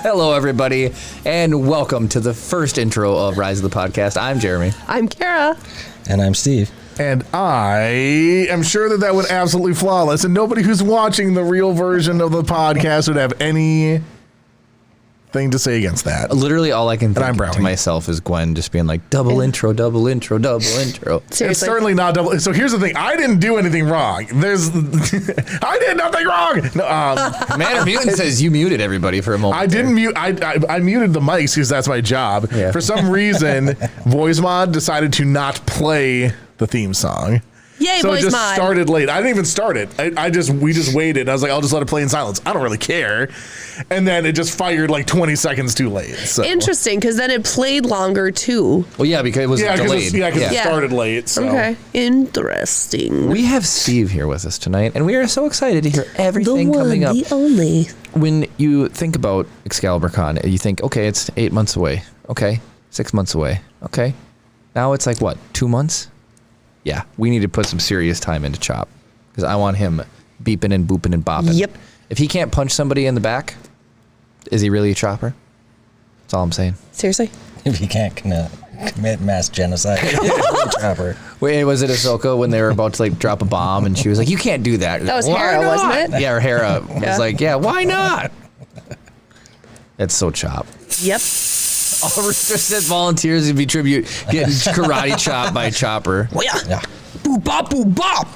Hello, everybody, and welcome to the first intro of Rise of the Podcast. I'm Jeremy. I'm Kara. And I'm Steve. And I am sure that would absolutely flawless, and nobody who's watching the real version of the podcast would have anything to say against that. Literally, all I can think to myself is Gwen just being like, double intro, double intro, double intro. Seriously. It's certainly not double. So here's the thing. I didn't do anything wrong. I did nothing wrong. No, Man or Mutant says you muted everybody for a moment. I didn't mute. I muted the mics because that's my job. Yeah. For some reason, VoiceMod decided to not play the theme song. Yay, So it just VoiceMod. started late. I didn't even start it. We just waited. I was like, I'll just let it play in silence. I don't really care. And then it just fired like 20 seconds too late. So. Interesting, because then it played longer too. Well, yeah, because it was delayed. Because it started late. So. Okay, interesting. We have Steve here with us tonight, and we are so excited to hear everything the one, coming up. the only. When you think about Excalibur Con, you think, okay, it's 8 months away. Okay, 6 months away. Okay, now it's like, what, 2 months? Yeah, we need to put some serious time into Chop, because I want him beeping and booping and bopping. Yep. If he can't punch somebody in the back, is he really a chopper? That's all I'm saying. Seriously? If you can't commit mass genocide, chopper. Wait, was it Ahsoka when they were about to like drop a bomb and she was like, you can't do that? That was Why Hera, not? wasn't it? Yeah, or Hera was like, yeah, why not? It's so Chop. Yep. All restricted volunteers would be tribute getting karate chopped by Chopper. Well, Yeah. boop bop boop bop.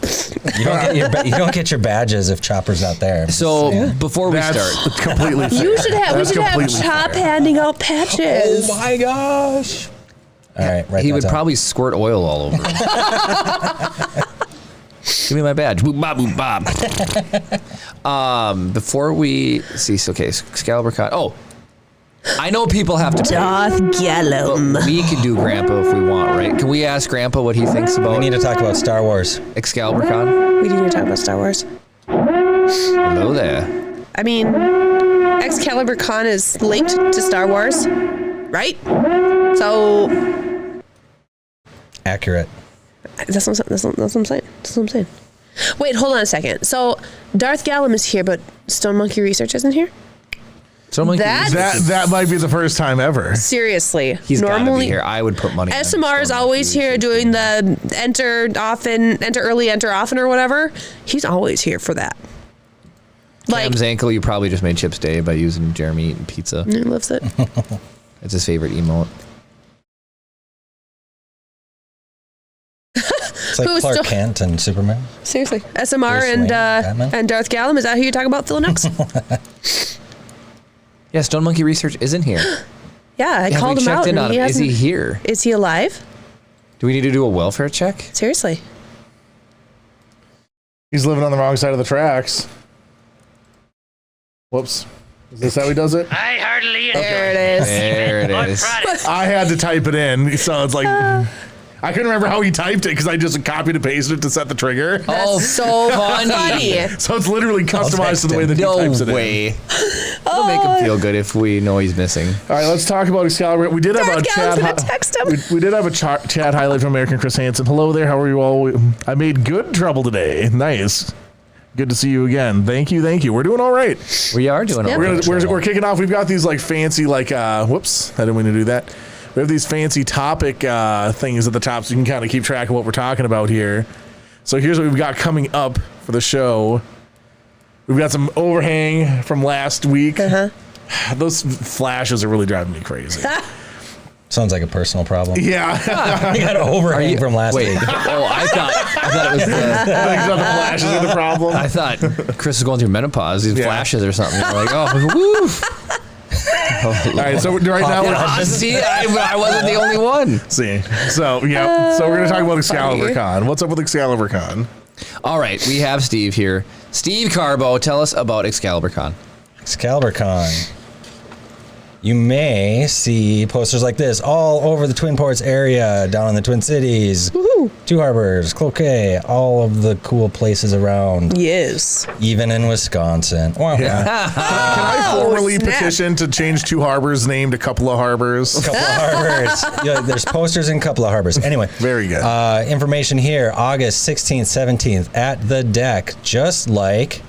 You don't get your badges if Chopper's out there. So before we That's start, completely fair. We should That's have completely Chop fair. handing out patches. my gosh, All right, right. he would probably squirt oil all over. Give me my badge. Boop bop boop bop. Before we see, okay, Excalibur Con. Oh, I know people have to pay. Darth Gallum. But we can do Grandpa if we want, right? Can we ask Grandpa what he thinks We about need to talk about Star Wars. Excalibur Con? We need to talk about Star Wars. Hello there. I mean, Excalibur Con is linked to Star Wars, right? So Accurate. that's what I'm saying. That's what I'm saying. Wait, hold on a second. So Darth Gallum is here, but Stone Monkey Research isn't here? So I'm like, That might be the first time ever. Seriously. he's gotta be here. I would put money on SMR is Stone always Monkey here Research. doing the enter early, enter often or whatever. He's always here for that. Like, Cam's ankle, you probably just made Chip's day by using Jeremy eating pizza. he loves it. It's his favorite emote. It's like Who's Clark still- Kent and Superman. Seriously. SMR Bruce and Wayne, Batman? and Darth Gallum, is that who you're talking about, Phil next? Yeah, Stone Monkey Research isn't here. Yeah, I Have called we him checked out. in And on he him? Is he hasn't. here? Is he alive? Do we need to do a welfare check? Seriously. He's living on the wrong side of the tracks. Whoops. Is this how he does it? I heartily There it is. There it on is. Friday. I had to type it in, so it's like I couldn't remember how he typed it because I just copied and pasted it to set the trigger. Oh, So funny. So it's literally customized text to the way him. that he no types it in. way. It'll make him feel good if we know he's missing. All right, let's talk about Excalibur. We did have a Darth Gallum's chat. gonna text him. We did have a chat highlight from American Chris Hansen. Hello there. How are you all? I made good trouble today. Nice. Good to see you again. Thank you. We're doing all right. We are doing all right. We're kicking off. We've got these like fancy whoops. I didn't mean to do that. We have these fancy topic things at the top so you can kind of keep track of what we're talking about here. So here's what we've got coming up for the show. We've got some overhang from last week. Those flashes are really driving me crazy. Sounds like a personal problem. Yeah. You got an overhang from last Wait. week. Oh, I thought it was the. I think the flashes are the problem. I thought Chris was going through menopause. These flashes or something. You're like, oh, woo. All right, so right now we're See, I wasn't the only one. see. So yeah, so we're gonna talk about Excalibur funny. Con. What's up with Excalibur Con? All right, we have Steve here. Steve Carbo, tell us about Excalibur Con. Excalibur Con. You may see posters like this all over the Twin Ports area, down in the Twin Cities, Two Harbors, Cloquet, all of the cool places around, Yes. even in Wisconsin. Well, Can I formally snap. petition to change Two Harbors named a couple of harbors? couple of harbors. Yeah, there's posters in a couple of harbors. Anyway, Very good. information here: August 16th, 17th at the Deck, just like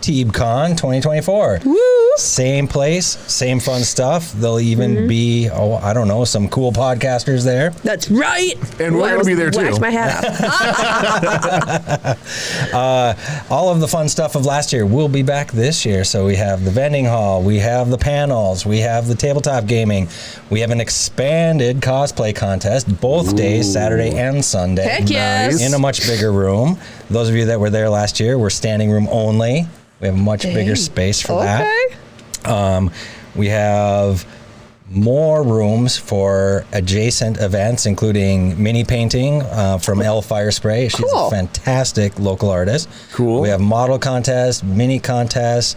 TeebCon 2024. Woo! Same place, same fun stuff. There'll even be, I don't know, some cool podcasters there. That's right. And we're going to be there too. Wax my hat off. All of the fun stuff of last year will be back this year. So we have the vending hall, we have the panels, we have the tabletop gaming, we have an expanded cosplay contest both days, Saturday and Sunday. Heck yes. Nice. In a much bigger room. Those of you that were there last year, we're standing room only. We have a much bigger space for that. We have more rooms for adjacent events, including mini painting from Elle Firespray. She's Cool. a fantastic local artist. Cool. We have model contests, mini contests.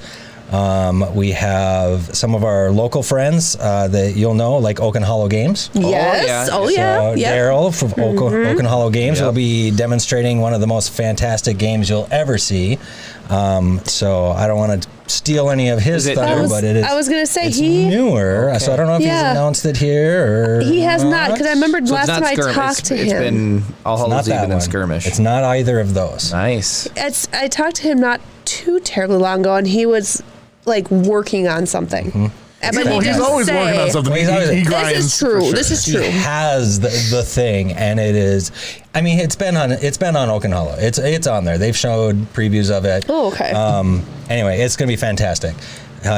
We have some of our local friends that you'll know, like Oaken Hollow Games. Yes. Oh, yeah. So Yep. Daryl from Oaken Hollow Games Yep. will be demonstrating one of the most fantastic games you'll ever see. So I don't want to steal any of his Is it thunder, new? but it is. I was going to say it's he newer, so I don't know if he's Yeah. announced it here or he has not, because I remember So last it's time not I skirmish. talked to It's him. been All Not Hallows that Eve and one. skirmish. It's not either of those. Nice. I talked to him not too terribly long ago, and he was like working on something. But Well, he he's did always say, working on something. Well, he's always- He This grinds. is true. for sure. This is He true. has the thing, and it is. I mean, it's been on Oaken Hollow. It's on there. They've showed previews of it. Oh, okay. Anyway, it's gonna be fantastic.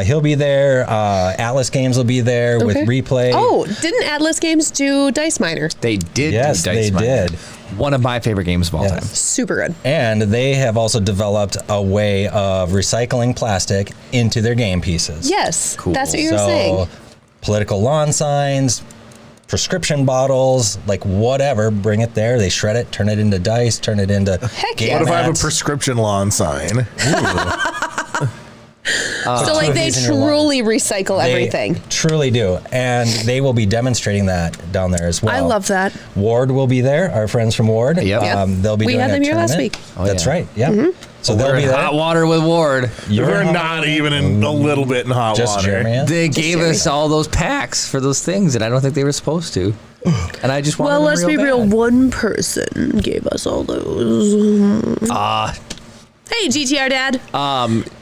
He'll be there. Atlas Games will be there with Okay. replay. Oh, didn't Atlas Games do Dice Miner? They did. Yes, do Dice they Miner. did. One of my favorite games of all Yes. time. Super good. And they have also developed a way of recycling plastic into their game pieces. Yes, Cool. that's what you were saying. Political lawn signs, prescription bottles, like whatever, bring it there. They shred it, turn it into dice, turn it into Heck game yeah. What if I have a mats. prescription lawn sign? So like they these in your lawn. truly recycle They everything. truly do. And they will be demonstrating that down there as well. I love that. Ward will be there, our friends from Ward. Yep. Yep. They'll be We doing had a them here last tournament. week. Oh, That's yeah. right. Yeah. Mm-hmm. So We're they'll be in there. hot water with Ward. We're not even in a little bit in hot Just water. Jeremy. Yeah? They gave us all those packs for those things, and I don't think they were supposed to. And I just wanted Well, them let's be real. bad. One person gave us all those. Hey, GTR Dad.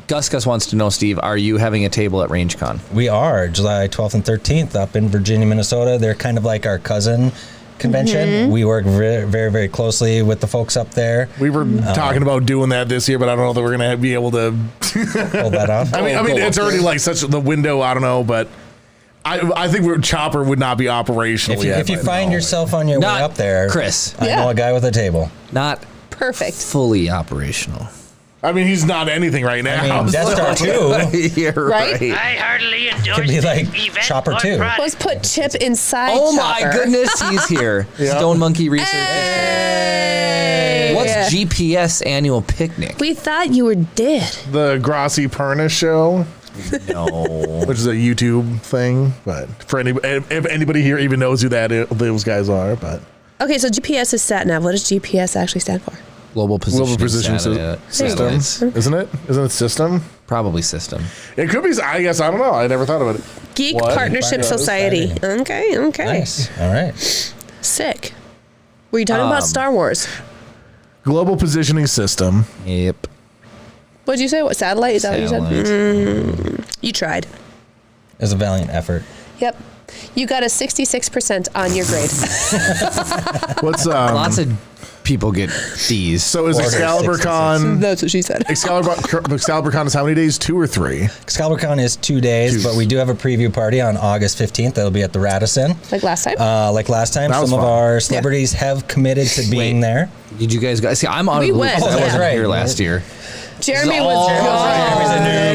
Gus wants to know, Steve, are you having a table at RangeCon? We are July 12th and 13th up in Virginia, Minnesota. They're kind of like our cousin convention. Mm-hmm. We work very, very, very closely with the folks up there. We were talking about doing that this year, but I don't know that we're going to be able to. Pull that off. I mean, it's already like such the window. I don't know, but I think Chopper would not be operational If you, yet. if you but find no. yourself on your Not way up there, Chris. I Yeah. know a guy with a table. Not Perfect. fully operational. I mean, he's not anything right now. I mean, Death Star 2 You're Right? right. I heartily endorse could be this like event Chopper or 2. product. Let's put Chip inside. Oh my Chopper. goodness, he's here. Yeah. Stone Monkey Research. Hey. What's GPS annual picnic? We thought you were dead. The Grossi Perna show, No. which is a YouTube thing, but for if anybody here even knows who those guys are, but Okay, so GPS is sat nav. What does GPS actually stand for? Global positioning, system, satellites. isn't it? Isn't it system? Probably system. It could be. I guess I don't know. I never thought of it. Geek What? Partnership Society. Okay. Nice. All right. Sick. Were you talking about Star Wars? Global positioning system. Yep. What'd you say? What satellite? Is that what you said? Satellite. You tried. It was a valiant effort. Yep. You got a 66% on your grade. What's Lots of people get D's. so is Order Excalibur 66. Con? That's what she said. Excalibur Con is how many days? 2 or 3? Excalibur Con is 2 days, but we do have a preview party on August 15th. That'll be at the Radisson. Like last time? Like last time, That was some of fun. our celebrities have committed to being there. Did you guys go? See, I'm on We the loop. went. 'cause I Oh, that's wasn't right. here last year. Jeremy all- was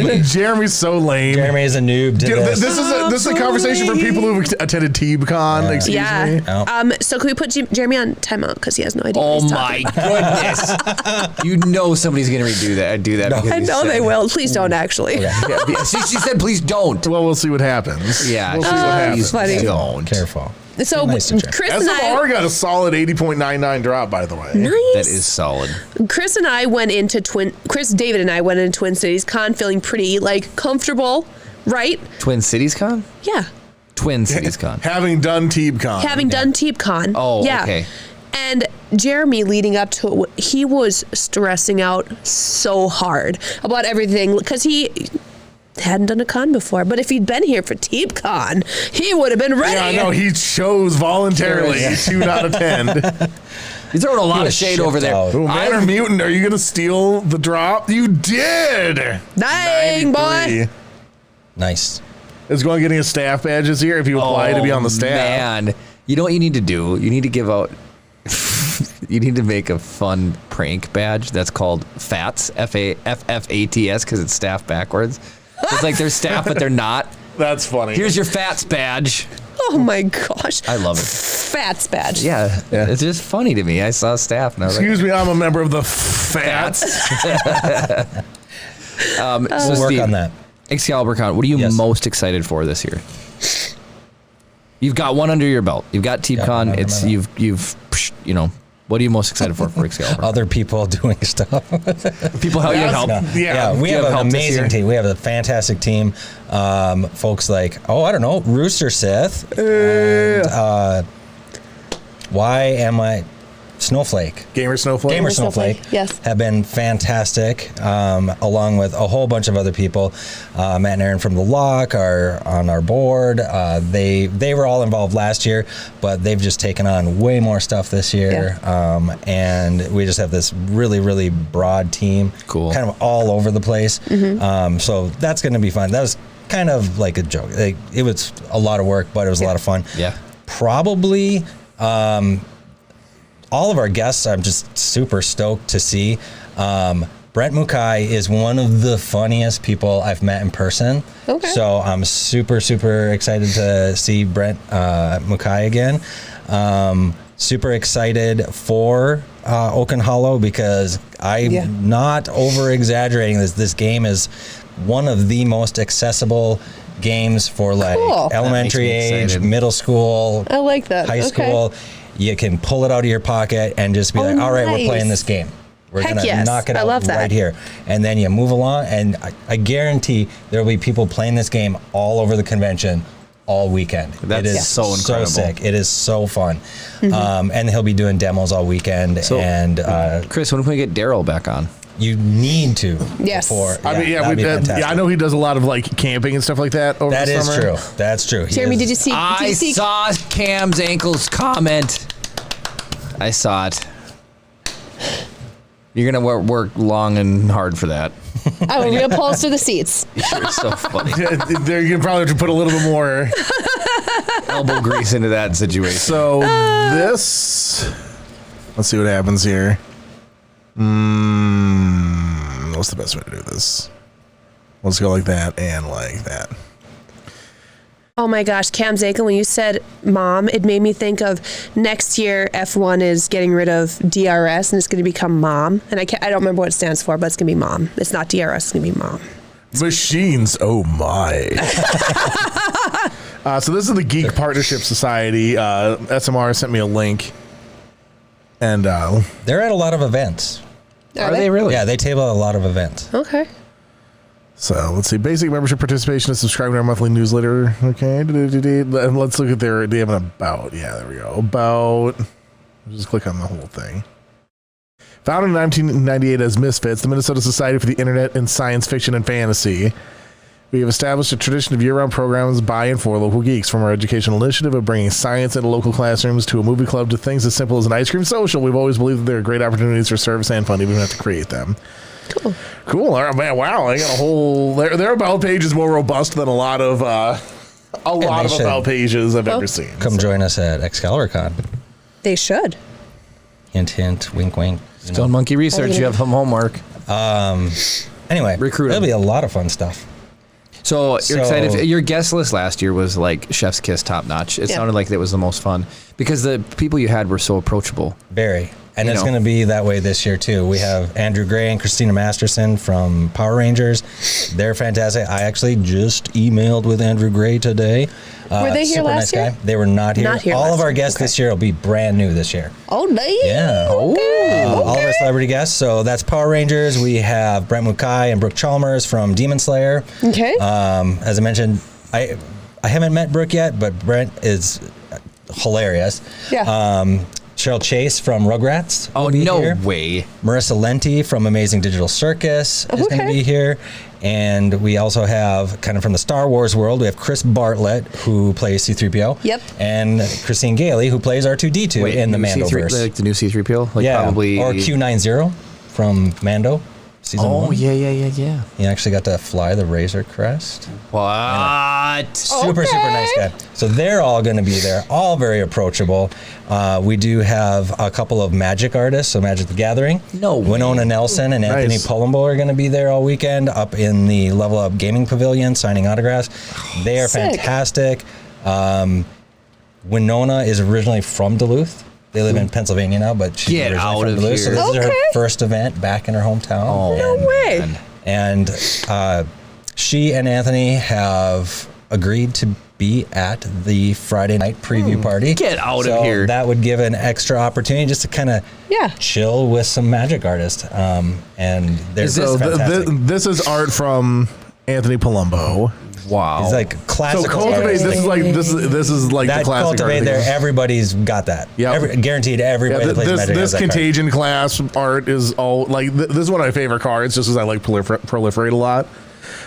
gone. Jeremy's so lame. Jeremy is a noob to Dude, this. this is a conversation for people who attended TeebCon. Excuse me. Yeah. Oh. So can we put Jeremy on timeout because he has no idea Oh what he's my talking goodness! You know somebody's gonna redo that. Do that. No. because I he know said- they will. Please don't actually. Yeah, she said, "Please don't." Well, we'll see what happens. Yeah, we'll see what happens. funny. Don't. Careful. So Nice to check. Chris and I, SMR got a solid 80.99 drop, by the way. nice. That is solid. Chris and I went into David and I went into Twin Cities Con feeling pretty like comfortable, right? Twin Cities Con. Yeah. Twin Cities Con. Having done TeebCon. Having done TeebCon. Oh, yeah. okay. And Jeremy, leading up to it, he was stressing out so hard about everything because he hadn't done a con before. But if he'd been here for Team Con, he would have been ready. Yeah, I know. He chose voluntarily to not attend. You're throwing a lot of shade over there. out. Oh, Manor Mutant, are you going to steal the drop? You did! Dang, 93. boy. Nice. Is going getting a staff badges here if you apply to be on the staff. Man, you know what you need to do? You need to give out. You need to make a fun prank badge that's called FATS, FFATS, because it's staff backwards. It's like they're staff, but they're not. That's funny. Here's your FATS badge. Oh my gosh. I love it. Fats badge. Yeah, it's just funny to me. I saw staff and I was Excuse me, I'm a member of the FATS. So We'll work Steve, on that. Excalibur Con, what are you Yes. most excited for this year? You've got one under your belt. You've got Team Got Con. one under It's my you've you know. What are you most excited for Excalibur? Other people doing stuff. People help you help. No. Yeah. We You have have an help this amazing year? team. We have a fantastic team. Folks like, I don't know, Rooster Sith. And, why am I Snowflake? Gamer Snowflake. Gamer Snowflake, yes. have been fantastic, along with a whole bunch of other people. Matt and Aaron from The Lock are on our board. They were all involved last year, but they've just taken on way more stuff this year. And we just have this really, really broad team. Cool. Kind of all over the place. So that's going to be fun. That was kind of like a joke. It was a lot of work, but it was a lot of fun. Yeah. Probably all of our guests I'm just super stoked to see. Brent Mukai is one of the funniest people I've met in person. Okay. So I'm super, super excited to see Brent Mukai again. Super excited for Oaken Hollow because I'm not over exaggerating this. This game is one of the most accessible games for like Cool. elementary That makes me age, excited. middle school, I like that. high Okay. school. You can pull it out of your pocket and just be Oh, like, all right, nice. we're playing this game. We're Heck going to yes. knock it I out love that. right here. And then you move along, and I guarantee there will be people playing this game all over the convention all weekend. That's it is so incredible. sick. It is so fun. Mm-hmm. And he'll be doing demos all weekend. So- and Chris, when can we get Daryl back on? you need to. Yes. That'd be fantastic. I know he does a lot of like camping and stuff like that over That the is summer. true. That's true. He Jeremy, is- did you see? I saw Cam's ankles comment. I saw it. You're gonna work long and hard for that. I will reupholster the seats. You're so funny. There, you probably have to put a little bit more. Elbow grease into that situation. So this, let's see what happens here. What's the best way to do this? Let's go like that and like that. Oh my gosh, Cam Zakin, when you said mom, it made me think of next year F1 is getting rid of DRS and it's going to become mom. And I don't remember what it stands for, but it's going to be mom. It's not DRS, it's going to be mom. Machines, oh my. So this is the Geek Partnership Society. SMR sent me a link. And They're at a lot of events. Are they really? Yeah, they table at a lot of events. Okay. so let's see. Basic membership participation is subscribing to our monthly newsletter. Okay. And let's look at they have an about. Yeah, there we go. About. Just click on the whole thing. Founded in 1998 as Misfits, the Minnesota Society for the Internet and Science Fiction and Fantasy, we have established a tradition of year-round programs by and for local geeks, from our educational initiative of bringing science into local classrooms to a movie club to things as simple as an ice cream social. We've always believed that there are great opportunities for service and fun, even if we have to create them. Cool. All right, man. Wow, I got a whole. Their about page is more robust than a lot of should. about pages I've ever seen. Come join us at Excalibur Con. They should. Hint, hint, wink, wink. You know. Stone Monkey Research, you have some homework. Anyway, Recruit 'em. It'll be a lot of fun stuff. So you're So- excited. Your guest list last year was like Chef's Kiss, top notch. It Yeah. sounded like it was the most fun because the people you had were so approachable. Very. And You it's know. going to be that way this year, too. We have Andrew Gray and Christina Masterson from Power Rangers. They're fantastic. I actually just emailed with Andrew Gray today. Were they here super last nice year? guy. They were not here. Not here All last of our year. guests Okay. this year will be brand new this year. Oh, nice. Yeah. All of our celebrity guests. So that's Power Rangers. We have Brent Mukai and Brooke Chalmers from Demon Slayer. Okay. As I mentioned, I haven't met Brooke yet, but Brent is hilarious. Yeah. Cheryl Chase from Rugrats. Oh, will be no here. way. Marissa Lenti from Amazing Digital Circus is going to be here. And we also have, kind of from the Star Wars world, we have Chris Bartlett, who plays C-3PO. Yep. And Christine Gailey, who plays R2-D2 in the new Mandoverse. like the new C-3PO? Like Yeah, probably... or Q90 from Mando, season 1. Oh, yeah. He actually got to fly the Razor Crest. What? Super nice guy. So they're all going to be there, all very approachable. We do have a couple of Magic artists, so Magic the Gathering. No way. Winona Nelson and Anthony Nice. Palumbo are going to be there all weekend up in the Level Up Gaming Pavilion signing autographs. They are Sick. fantastic. Winona is originally from Duluth. They live in Pennsylvania now, but she's Get originally out from of Duluth. So here. this is her Okay. first event back in her hometown. Oh, No way. man. And she and Anthony have agreed to be at the Friday night preview party. Get out of So here. That would give an extra opportunity just to kind of Yeah. chill with some Magic artists. And they're Is this- So fantastic. this is art from Anthony Palumbo. Wow. He's like So classical cultivate. artist. This is like That the classic cultivate art. there. Everybody's got that. Yep. Guaranteed. Everybody that plays Magic has this that card. Contagion class art is all like this is one of my favorite cards, just as I like proliferate a lot.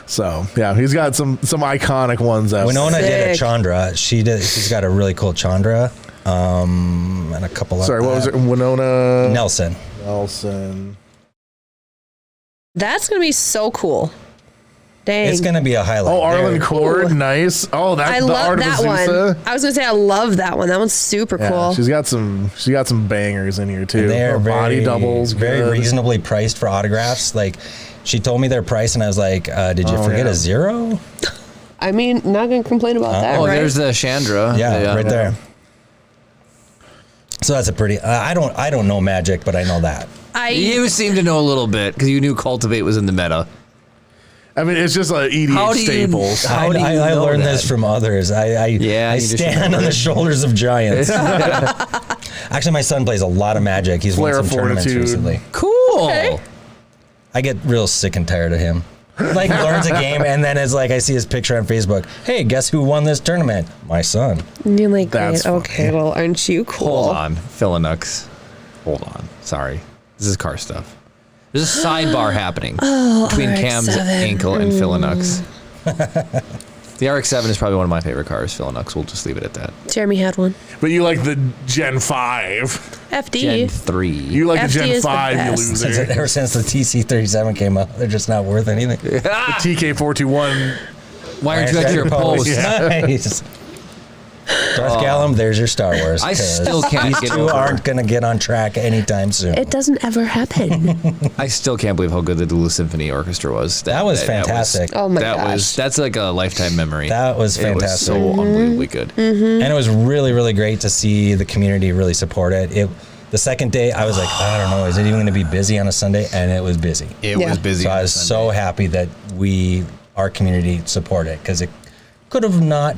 So yeah, he's got some iconic ones. Winona did a Sick. Chandra. She's got a really cool Chandra. And a couple of Sorry, what was it? Winona Nelson. Nelson. That's going to be so cool. Dang. It's going to be a highlight. Oh, Arlen There- Cord, Ooh. nice. Oh, that's I the love art that of one. Azusa. I was going to say, I love that one. That one's super Yeah, cool. she's got some bangers in here too. They are Her body doubles, very good. reasonably priced for autographs. Like, she told me their price, and I was like, "Did you Oh, forget yeah. a zero?" I mean, not going to complain about that, Oh, right? there's the Chandra. Yeah, right there. So that's a pretty. I don't know Magic, but I know that. You seem to know a little bit because you knew Cultivate was in the meta. I mean, it's just like How do EDH you- staples. How do you I know learned that? this from others. I Yeah, you just stand remember on the it. shoulders of giants. Actually, my son plays a lot of Magic. He's won Flare some tournaments fortitude. recently. Cool. Okay. I get real sick and tired of him. Like, learns a game, and then it's like I see his picture on Facebook. Hey, guess who won this tournament? My son. And you're like, That's great. Okay, funny. well, aren't you cool? Hold on, Philinux. Hold on. Sorry. This is car stuff. There's a sidebar happening between RX-7. Cam's ankle and Philinux. The RX-7 is probably one of my favorite cars. Philinux. We'll just leave it at that. Jeremy had one. But you like the Gen 5. FD. Gen 3. You like the FD Gen is the 5, you best. loser. Ever since the TC37 came out, they're just not worth anything. The TK421. Why aren't you at your post? Nice. Darth Gallum, there's your Star Wars. I 'cause still can't These get two over- aren't going to get on track anytime soon. It doesn't ever happen. I still can't believe how good the Duluth Symphony Orchestra was. That was fantastic. Oh my gosh. That's like a lifetime memory. That was It was fantastic. so unbelievably good. And it was really, really great to see the community really support it. The second day, I was like, I don't know, is it even going to be busy on a Sunday? And it was busy. It Yeah. was busy. So on I was Sunday. so happy that our community supported it, because it could have not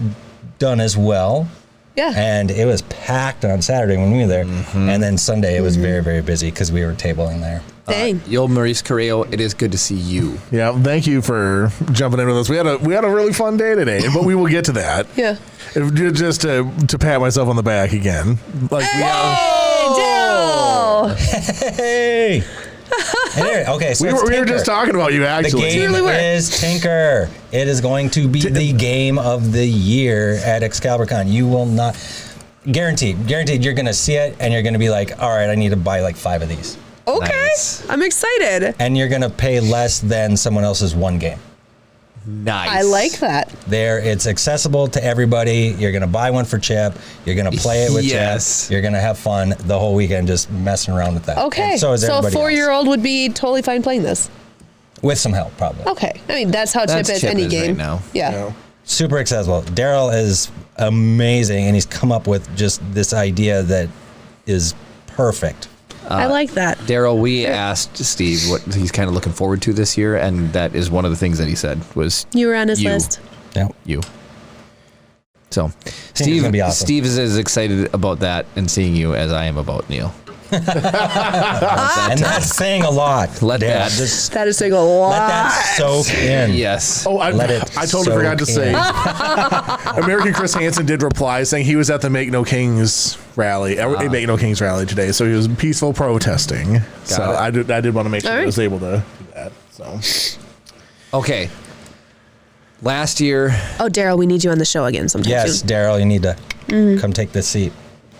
done as well. Yeah. And it was packed on Saturday when we were there. And then Sunday, it was very, very busy because we were tabling there. Dang. Yo, Maurice Carrillo, it is good to see you. Yeah, thank you for jumping in with us. We had a really fun day today, but we will get to that. Yeah. Just to pat myself on the back again. Like we have, Daryl! Hey! And there- okay, so we it's were Tinker. just talking about you The actually. game Truly were. is Tinker. It is going to be the game of the year at Excalibur Con. You will not, guaranteed, you're going to see it and you're going to be like, all right, I need to buy like 5 of these. Okay. Nice. I'm excited. And you're going to pay less than someone else's one game. Nice. I like that. It's accessible to everybody. You're going to buy one for Chip. You're going to play it with Yes. Chip. You're going to have fun the whole weekend just messing around with that. Okay. And so is a everybody else. 4-year-old would be totally fine playing this. With some help, probably. Okay. I mean, that's how That's Chip is Chip any is game. right now. Yeah. You know. Super accessible. Daryl is amazing, and he's come up with just this idea that is perfect. I like that. Daryl, we asked Steve what he's kind of looking forward to this year, and that is one of the things that he said was You were on his You. list. Yeah. you. So, it's gonna be awesome. Steve is as excited about that and seeing you as I am about Neil. And that's saying a lot. Let Dad, that- just That is saying a lot. let that soak in. Yes. Oh, I totally forgot to say. in. American Chris Hansen did reply saying he was at the Make No Kings rally, Make No Kings rally today. So he was peaceful protesting. So I did want to make sure I was able to do that. So Okay. Last year. Oh, Daryl, we need you on the show again sometime Yes, soon. Daryl, you need to come take this seat.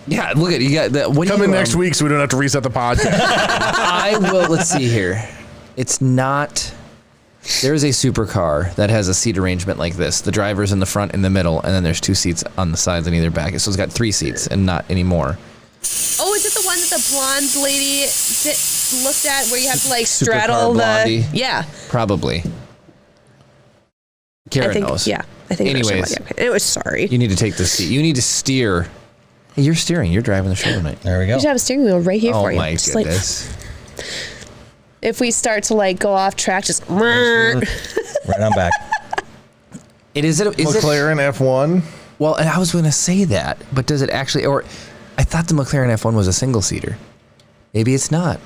Yeah, look at you got the when come you, in next week so we don't have to reset the podcast. I will. Let's see here. It's not. There's a supercar that has a seat arrangement like this. The driver's in the front, in the middle, and then there's 2 seats on the sides and either back. So it's got 3 seats and not anymore. Oh, is it the one that the blonde lady looked at where you have to like Supercar straddle Blondie. the? Yeah. Probably. Karen I think, knows. yeah. I think. Anyways. It was sorry. You need to take the seat. You need to steer. Hey, you're steering. You're driving the show tonight. There we go. You should have a steering wheel right here Oh for you. my Just goodness. like if we start to like go off track, just Right on back. Is it McLaren F1. well, and I was going to say that, but does it actually? Or I thought the McLaren F1 was a single seater. Maybe it's not.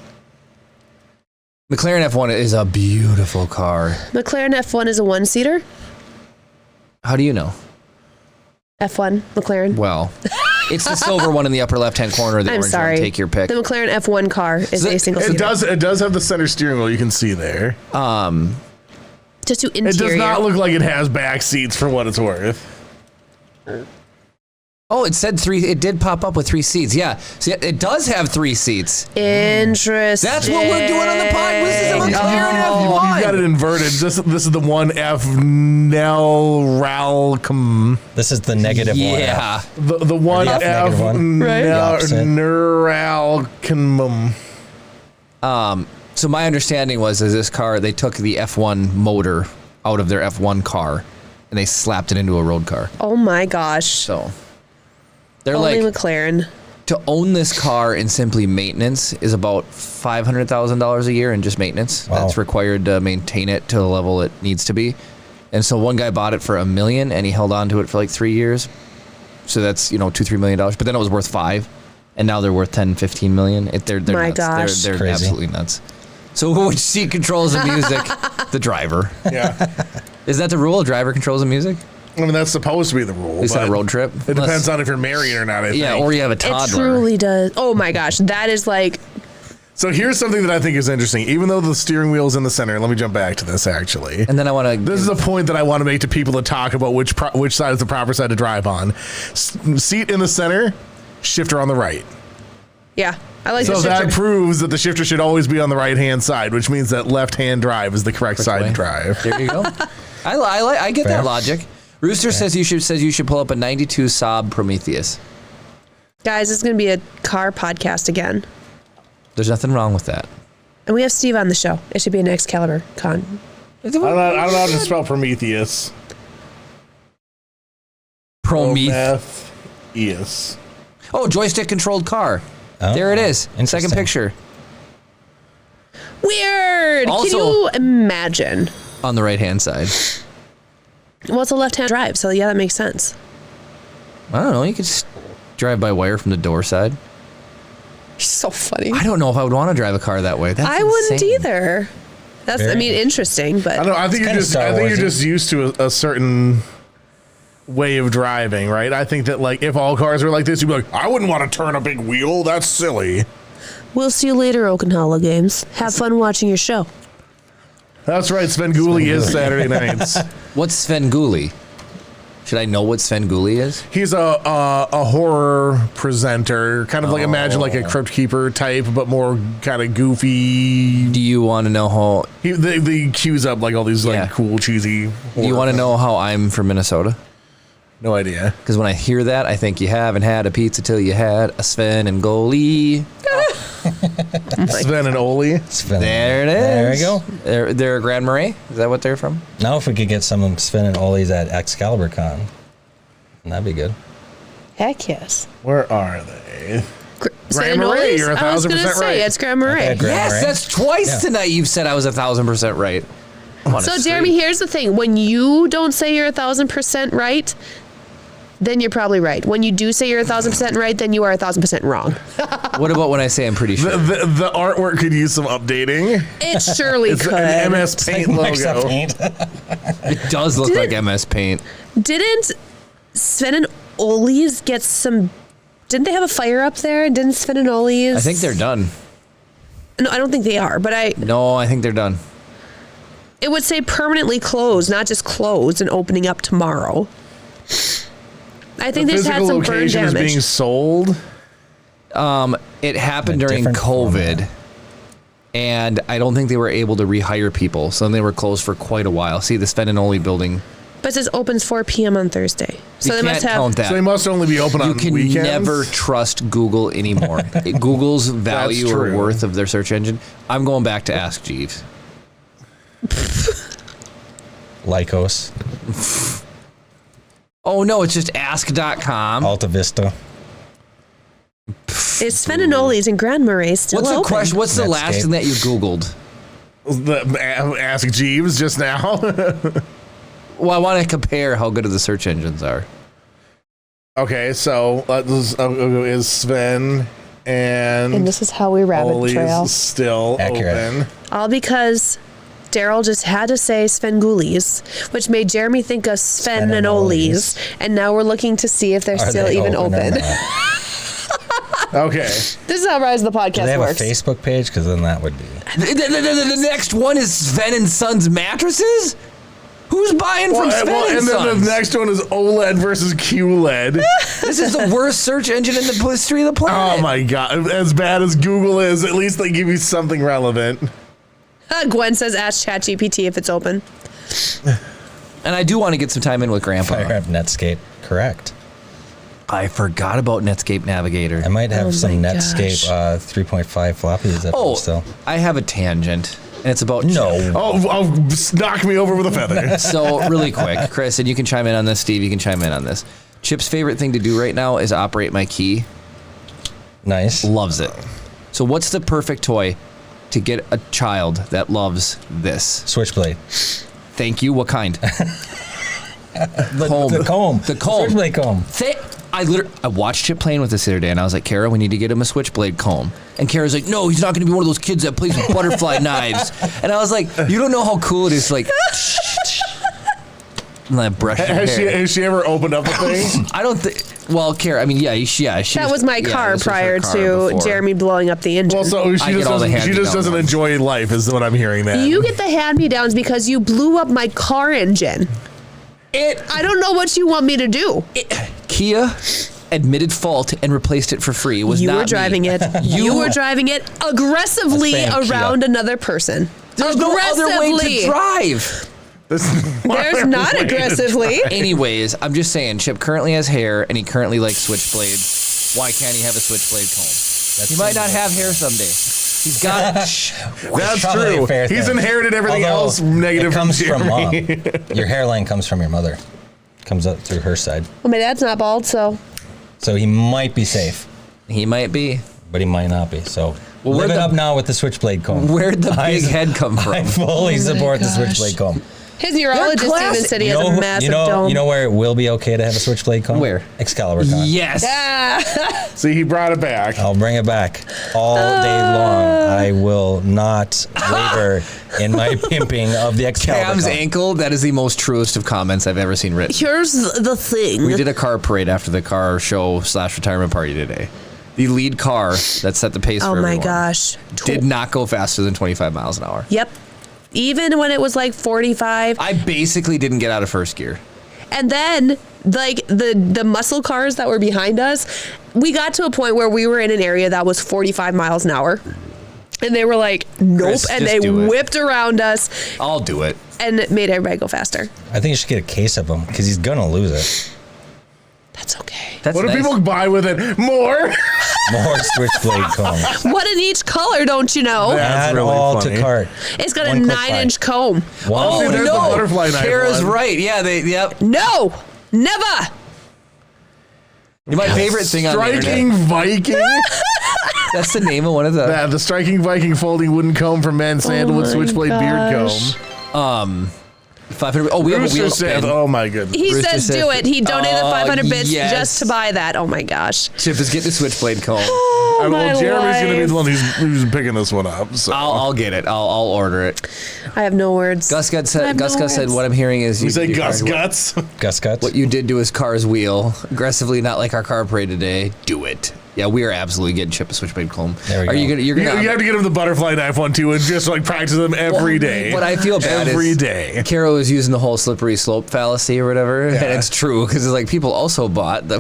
McLaren F1 is a beautiful car. McLaren F1 is a 1-seater. How do you know? F1 McLaren. Well, it's the silver one in the upper left-hand corner. The I'm orange sorry. one. Take your pick. The McLaren F1 car is So a single seater. It does have the center steering wheel you can see there. Just do interior. It does not look like it has back seats for what it's worth. Oh, it said 3. It did pop up with 3 seats. Yeah. See, it does have 3 seats. Interesting. That's what we're doing on the pod. This is a McLaren F1. You got it inverted. This is the one F Nelralcom. This is the negative one. Yeah. The one The F negative one. Right. The opposite. Neuralcom. So my understanding was is this car, they took the F1 motor out of their F1 car and they slapped it into a road car. Oh my gosh. So they're Only like, McLaren. to own this car in simply maintenance is about $500,000 a year in just maintenance. Wow. That's required to maintain it to the level it needs to be. And so one guy bought it for $1 million and he held on to it for like 3 years. So that's, $2-3 million. But then it was worth $5 million. And now they're worth $10-15 million. They're My nuts. gosh. They're Crazy. absolutely nuts. So which seat controls the music? The driver. Yeah. Is that the rule? Driver controls the music? I mean, that's supposed to be the rule. Is that a but road trip? It depends on if you're married or not, I Yeah, think. or you have a It toddler. truly does. Oh my gosh. That is like, So here's something that I think is interesting. Even though the steering wheel's in the center, let me jump back to this actually. And then I want to. This is a point that I want to make to people that talk about which side is the proper side to drive on. Seat in the center, shifter on the right. yeah. I like So the that shifter. proves that the shifter should always be on the right-hand side, which means that left-hand drive is the correct side way. to drive. There you go. I get Fair. that logic. Rooster says you should pull up a '92 Saab Prometheus. Guys, it's going to be a car podcast again. There's nothing wrong with that. And we have Steve on the show. It should be an Excalibur Con. I don't know how to spell Prometheus. Prometheus. Oh, joystick controlled car. Oh, There it is. Second interesting. picture Weird. Also- Can you imagine? on the right hand side. Well, it's a left-hand drive, so yeah, that makes sense. I don't know. You could just drive by wire from the door side. So funny. I don't know if I would want to drive a car that way. That's I wouldn't insane. either. That's, I mean, interesting, but I don't know. I think kinda Star you're Warsy. just used to a certain way of driving, right? I think that like if all cars were like this, you'd be like, I wouldn't want to turn a big wheel. That's silly. we'll see you later, Okinawa Games. Have fun watching your show. That's right. Svengoolie is Saturday nights. What's Sven Gulli? Should I know what Sven Gulli is? He's a horror presenter, kind of like imagine like a Crypt Keeper type, but more kind of goofy. Do you want to know how? They cues up like all these like Yeah. cool cheesy. Do you want to know how I'm from Minnesota? No idea. Because when I hear that, I think you haven't had a pizza till you had a Sven and Gulli. Sven and Oli. Sven. There it is. There we go. They're Grand Marais. Is that what they're from? Now if we could get some Sven and Ollie's at Excalibur Con, that'd be good. Heck yes. Where are they? San Marais, Noise? you're I was 1,000% gonna say, right. it's Grand Marais. Okay, Grand Yes, Marais. that's twice Yeah. tonight you've said I was 1,000% right. I'm on a So, streak. Jeremy, here's the thing. When you don't say you're 1,000% right, then you're probably right. When you do say you're 1,000% right, then you are 1,000% wrong. What about when I say I'm pretty sure? The artwork could use some updating. It surely It's could. an MS Paint Microsoft logo. Paint. It does look like MS Paint. Didn't Sven and Ole's get some... Didn't they have a fire up there? Didn't Sven and Ole's... I think they're done. No, I don't think they are, but I think they're done. it would say permanently closed, not just closed and opening up tomorrow. I think The they just had physical some burn location is damage. being sold. It happened In a during different COVID, format. and I don't think they were able to rehire people, so they were closed for quite a while. See, the Sven and Ole building, But it says opens 4 p.m. on Thursday. So you they can't must have... count that. So they must only be open You on can weekends. never trust Google anymore. Google's value or true. worth of their search engine. I'm going back to Ask Jeeves. Lycos, Oh, no, it's just ask.com. Alta Vista. Is Sven and Ole's in Grand Marais still What's the open? question? What's the last Netscape. thing that you Googled? Ask Jeeves just now. Well, I want to compare how good of the search engines are. Okay, so is Sven And and this is how we rabbit Ole's trail. still Accurate. open. All because Daryl just had to say Svengoolies, which made Jeremy think of Sven and Ole's. And now we're looking to see if they're Are still they even or open. not? Okay. This is how Rise of the Do Podcast they have works. a Facebook page? Because then that would be. The next one is Sven and Sons mattresses? Who's buying from Sven and and then Sons? the next one is OLED versus QLED. This is the worst search engine in the history of the planet. Oh my god! As bad as Google is, at least they give you something relevant. Gwen says ask ChatGPT if it's open. And I do want to get some time in with Grandpa. Fire up Netscape. Correct. I forgot about Netscape Navigator. I might have Oh some my Netscape gosh. 3.5 floppies at home still. I have a tangent, and it's about No. Oh, knock me over with a feather. So really quick, Chris, and you can chime in on this. Steve, you can chime in on this. Chip's favorite thing to do right now is operate my key. Nice. Loves it. So what's the perfect toy to get a child that loves this? Switchblade. Thank you. What kind? The comb. The comb. Switchblade comb. I watched Chip playing with this the other day, and I was like, Kara, we need to get him a switchblade comb. And Kara's like, no, he's not going to be one of those kids that plays with butterfly knives. And I was like, you don't know how cool it is to like, and like brush your hair. Has she ever opened up a thing? I don't think. Well, Kara, I mean, she. That was my car this was her prior car to before. Jeremy blowing up the engine. Well, so I get all the she just hand-me-down doesn't ones. enjoy life, is what I'm hearing. Then You get the hand-me-downs because you blew up my car engine. I don't know what you want me to do. Kia admitted fault and replaced it for free. It was You not were driving me. it. You were driving it aggressively That's bad, Kia. around another person. There's no other way to drive. There's not aggressively. Anyways, I'm just saying, Chip currently has hair, and he currently likes switchblades. Why can't he have a switchblade comb? He might not have hair someday. He's got. That's Probably a true. fair He's thing. inherited everything Although else negative it comes from Jeremy. mom. Your hairline comes from your mother. Comes up through her side. Well, my dad's not bald, so So he might be safe, He might be. but he might not be. So Well, live where'd it the- up now with the switchblade comb. Where'd the I- big head come I from? fully support the gosh. switchblade comb. his neurologist even classic. said he has a massive dome. You know where it will be okay to have a switchblade comb? Where? Excalibur Con. Yes. See, he brought it back. I'll bring it back all day long. I will not waver in my pimping of the Excalibur Cam's Con. ankle. That is the most truest of comments I've ever seen written. Here's the thing. We did a car parade after the car show / retirement party today. The lead car that set the pace Oh for my everyone gosh. did not go faster than 25 miles an hour. Yep. Even when it was like 45. I basically didn't get out of first gear. And then like the muscle cars that were behind us, we got to a point where we were in an area that was 45 miles an hour. And they were like, nope. Chris, And just they do it. whipped around us I'll do it. and it made everybody go faster. I think you should get a case of them because he's going to lose it. That's okay. That's What do nice. people buy with it? More? More switchblade combs. One in each color, don't you know? That's Add really all funny. to cart. It's got One a click 9-inch comb. One. Oh, See, there's the no. butterfly knife Kara's one. right. Yeah, yep. No, never. My favorite thing on the Striking internet. Viking? That's the name of one of the. Yeah, the Striking Viking folding wooden comb for men, sandalwood my switchblade beard gosh. comb. 500. Oh, we have a Rooster wheel Sith. spin. Oh my goodness. He Rooster says Sith. do it. He donated Oh, 500 bits yes. just to buy that. Oh my gosh. Chip is getting the switchblade comb. Oh, my Well, Jeremy's going to be life. the one who's picking this one up. So. I'll get it. I'll order it. I have no words. Gus I have no said, words. what I'm hearing is You say did Gus hard work. Guts? Gus Guts. What you did to his car's wheel aggressively, not like our car parade today. Do it. Yeah, we are absolutely getting Chip a switchblade comb. There we Are go. you gonna? You're You gonna. have to get him the butterfly knife one too, and just like practice them every day. What I feel bad every is day. Carol is using the whole slippery slope fallacy or whatever, and it's true because it's like people also bought the.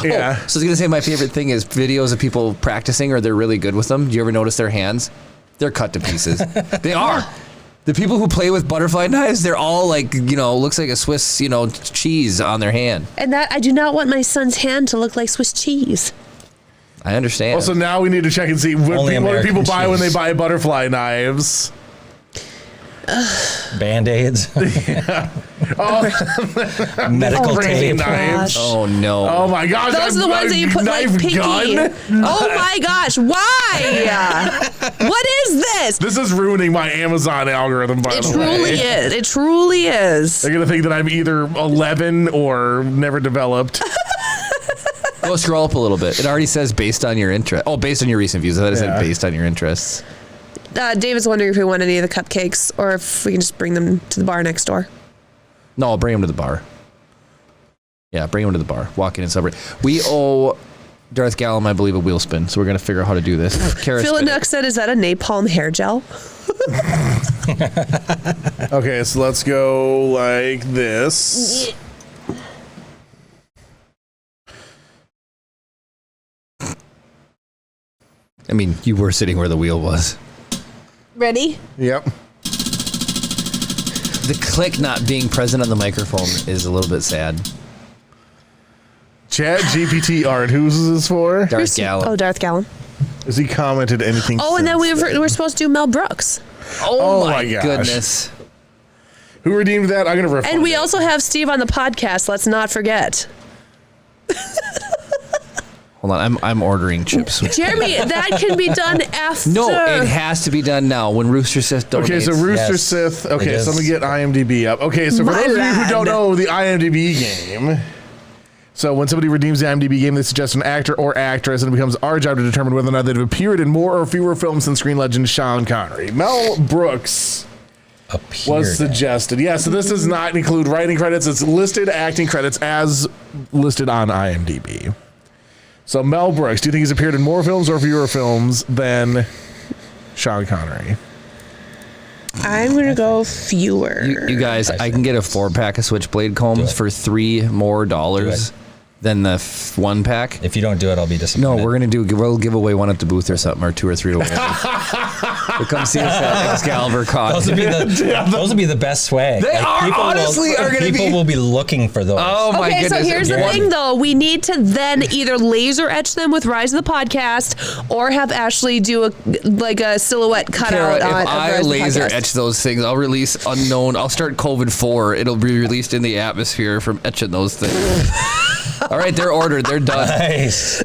Yeah. So I was gonna say my favorite thing is videos of people practicing or they're really good with them. Do you ever notice their hands? They're cut to pieces. They are. The people who play with butterfly knives, they're all like, looks like a Swiss, cheese on their hand. And that I do not want my son's hand to look like Swiss cheese. I understand. Also, now we need to check and see what Only do American people buy when they cheese. buy butterfly knives. Band-Aids. Medical crazy tape. knives. oh no. Oh my gosh! Those are the ones that you put like knife pinky. gun? Oh my gosh! Why? What is this? This is ruining my Amazon algorithm. By It the truly way, is. It truly is. they're gonna think that I'm either 11 or never developed. Go scroll up a little bit. It already says based on your interest. Oh, based on your recent views. I thought it said Yeah. based on your interests. David's wondering if we want any of the cupcakes or if we can just bring them to the bar next door. No, I'll bring him to the bar. Yeah, bring him to the bar. Walk in and celebrate. We owe Darth Gallum, I believe, a wheel spin, so we're going to figure out how to do this. Kara, Phil spin it. Nook said, "Is that a napalm hair gel?" Okay, so let's go like this. I mean, you were sitting where the wheel was. Ready? Yep. The click not being present on the microphone is a little bit sad. Chat GPT art. Who's this for? Darth Gallum. Oh, Darth Gallum. Has he commented anything? Oh, and then since we're supposed to do Mel Brooks. Oh, my my gosh. goodness. Who redeemed that? I'm gonna refund And we it. also have Steve on the podcast. Let's not forget. Hold on, I'm ordering chips. Jeremy, that can be done after. No, it has to be done now when Rooster Sith donates. Okay, so Rooster Yes. Sith. It Okay, so is. let me get IMDb up. Okay, so for My those of you who don't lad. know the IMDb game, so when somebody redeems the IMDb game, they suggest an actor or actress, and it becomes our job to determine whether or not they've appeared in more or fewer films than screen legend Sean Connery. Mel Brooks was suggested. Yeah, so this does not include writing credits. It's listed acting credits as listed on IMDb. So Mel Brooks, do you think he's appeared in more films or fewer films than Sean Connery? I'm going to go fewer. You guys, I can get a 4-pack of Switchblade combs for $3 more than the 1-pack. If you don't do it, I'll be disappointed. No, we'll give away one at the booth or something, or 2 or 3 to win. So come see us at Excalibur Con. Those would be the best swag. They are, people honestly, are gonna people be- will be looking for those. Oh my Okay, goodness! so here's the Yeah. thing, though. We need to then either laser etch them with Rise of the Podcast, or have Ashley do a silhouette Kara, cutout on. if of I Rise of the laser Podcast. etch those things, I'll release unknown. I'll start COVID 4. It'll be released in the atmosphere from etching those things. All right, they're ordered. They're done. Nice.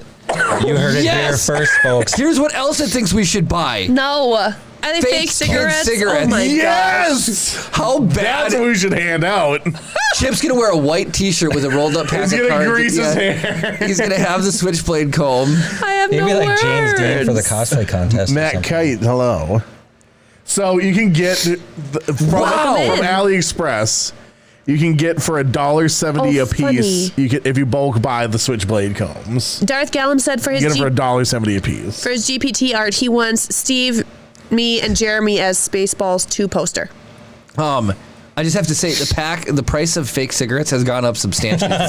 You heard it Yes! here first, folks. Here's what else it thinks we should buy. No. Are they fake kid cigarettes? cigarettes. Oh my Yes! How bad? That's what we should hand out. Chip's gonna wear a white T-shirt with a rolled up pack He's of gonna cards. grease his Yeah. hair. He's gonna have the Switchblade comb. I have Maybe no like words. James Dean for the cosplay contest. or Matt something. Kite, hello. So you can get from in. AliExpress. You can get for $1.70 Oh, a piece. funny. You can if you bulk buy the Switchblade combs. Darth Gallum said for You his get it for $1.70 a piece. for his GPT art, he wants Steve, me, and Jeremy as Spaceballs 2 poster. I just have to say the price of fake cigarettes has gone up substantially. The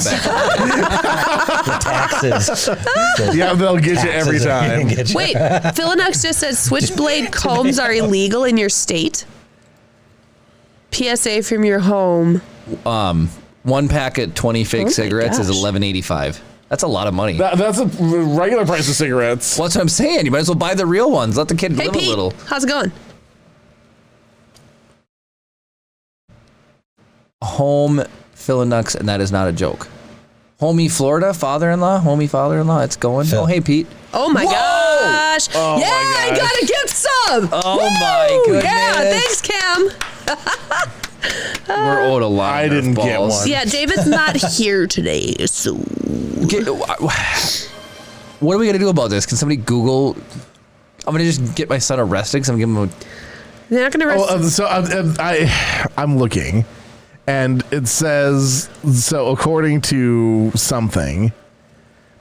taxes. Yeah, they'll get you every Taxes are gonna time. get you. Wait, Philinux just said Switchblade combs are illegal in your state. PSA from your home. 1 pack at 20 fake Oh my cigarettes is gosh. $11.85. That's a lot of money. That's a regular price of cigarettes. Well, that's what I'm saying. You might as well buy the real ones. Let the kid Hey live Pete, a little. how's it going? Home Philinux, and that is not a joke. Homie Florida, homie father-in-law, it's going. Phil. Oh, hey, Pete. Oh my Whoa! gosh! Oh yeah, my I gosh. gotta get some. Oh Woo! my goodness. Yeah, thanks, Cam. We're owed a lot. I of didn't get balls. one. Yeah, David's not here today, so Okay, what are we gonna do about this? Can somebody Google? I'm gonna just get my son arrested because I'm giving him. they're not going to arrest. I'm looking, and it says so. According to something,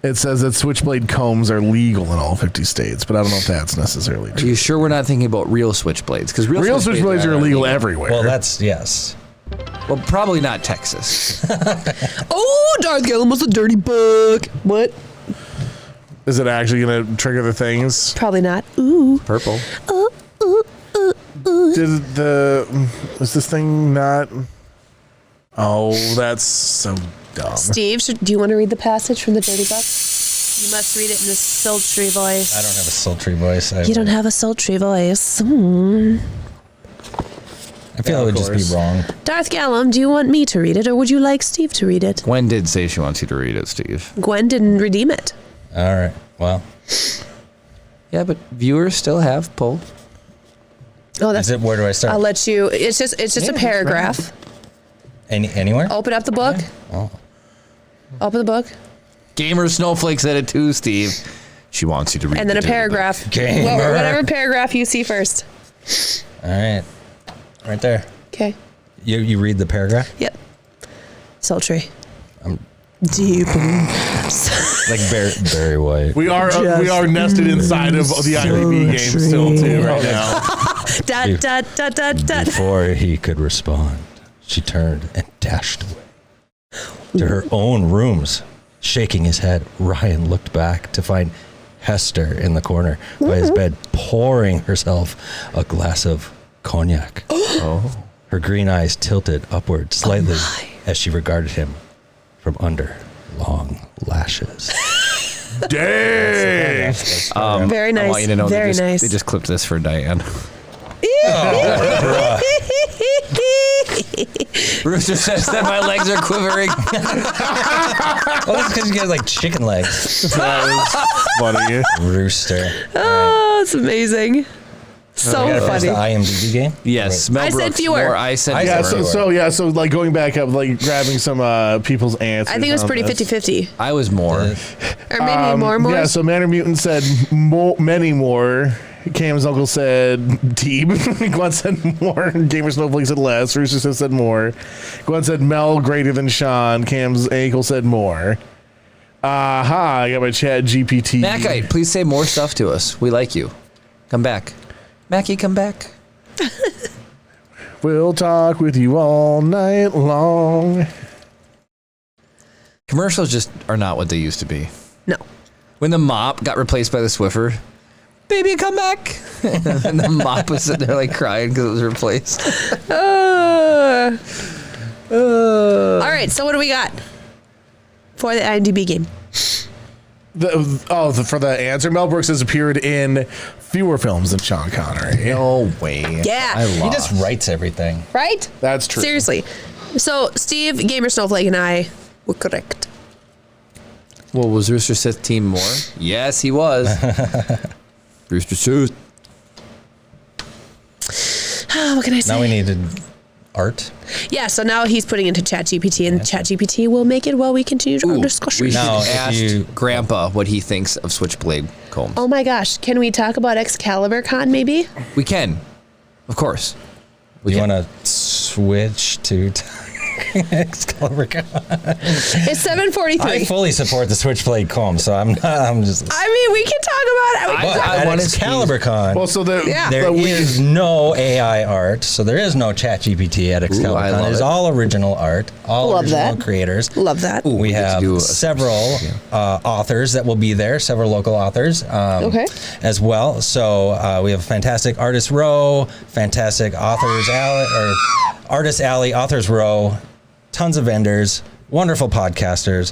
it says that switchblade combs are legal in all 50 states, but I don't know if that's necessarily Are true. you sure we're not thinking about real switchblades? Because Real switchblades are illegal everywhere. Well, that's yes. Well, probably not Texas. Oh, Darth Gallum was a dirty bug. What? Is it actually going to trigger the things? Probably not. Ooh. Purple. Is this thing not? Oh, that's so dumb. Steve, do you want to read the passage from the dirty book? You must read it in a sultry voice. I don't have a sultry voice. You don't have a sultry voice. I feel it would just be wrong. Darth Gallum, do you want me to read it, or would you like Steve to read it? Gwen did say she wants you to read it, Steve. Gwen didn't redeem it. All right. Well, Yeah, but viewers still have pull. Oh, that's. is it? Where do I start? I'll let you. It's just Yeah, a just paragraph. Anywhere? Open up the book. Oh. Open the book, Gamer Snowflake said it too, Steve. She wants you to read and then the a dirty paragraph. Gamer. Whatever paragraph you see first. All right. Right there. Okay. You read the paragraph? Yep. Sultry. Deep. Like very white. We are nested inside of the IDB game still too right now. Dot dot dot dot dot. Before he could respond, she turned and dashed away to her own rooms. Shaking his head, Ryan looked back to find Hester in the corner by his bed, pouring herself a glass of cognac. Oh. Her green eyes tilted upward slightly as she regarded him from under long lashes. Dang. Very I nice. want you to know Very they nice. just clipped this for Diane. Rooster says that my legs are quivering. Oh, that's because you get like chicken legs. That was funny. Rooster. Oh, it's amazing. So You gotta finish funny. the IMDb game? Yes, Mel I said Brooks, fewer. more. I said Yeah, fewer. so like going back up, like grabbing some people's answers. I think it was on pretty this. 50-50. I was more. Or maybe more. Yeah, so Manor Mutant said many more. Cam's uncle said deep. Gwen said more. Gamer Snowflake said less. Rooster said more. Gwen said Mel greater than Sean. Cam's ankle said more. Aha, I got my chat GPT. Mackite, please say more stuff to us. We like you. Come back. Mackie, come back. We'll talk with you all night long. Commercials just are not what they used to be. No. When the mop got replaced by the Swiffer, baby, come back. And the mop was sitting there like crying because it was replaced. All right, so what do we got for the IMDb game? For the answer, Mel Brooks has appeared in fewer films than Sean Connery. No way. Yeah. I He lost. just writes everything. Right? That's true. Seriously. So Steve, Gamer Snowflake, and I were correct. Well, was Rooster Sith team more? Yes, he was. Rooster Sith. What can I say? Now we needed art. Yeah, so now he's putting into ChatGPT, and ChatGPT will make it while we continue our discussion. We should Now, if ask you- Grandpa what he thinks of Switchblade combs. Oh my gosh, can we talk about Excalibur Con maybe? We can. Of course. You can. want to switch to Excalibur Con? It's 7:43. I fully support the Switchblade comb, so I'm just. I mean, we can talk about it. But I at want to Excalibur Con, Well, so the, Yeah. there the we- is no AI art, so there is no ChatGPT at Excalibur I Con. love It's it. all original art, all Love original that. creators. Love that. Ooh, We get to have do a- several authors that will be there, several local authors Okay. as well. So we have fantastic Artist Row, fantastic Authors Alley, or Artist Alley, Authors Row, tons of vendors, wonderful podcasters.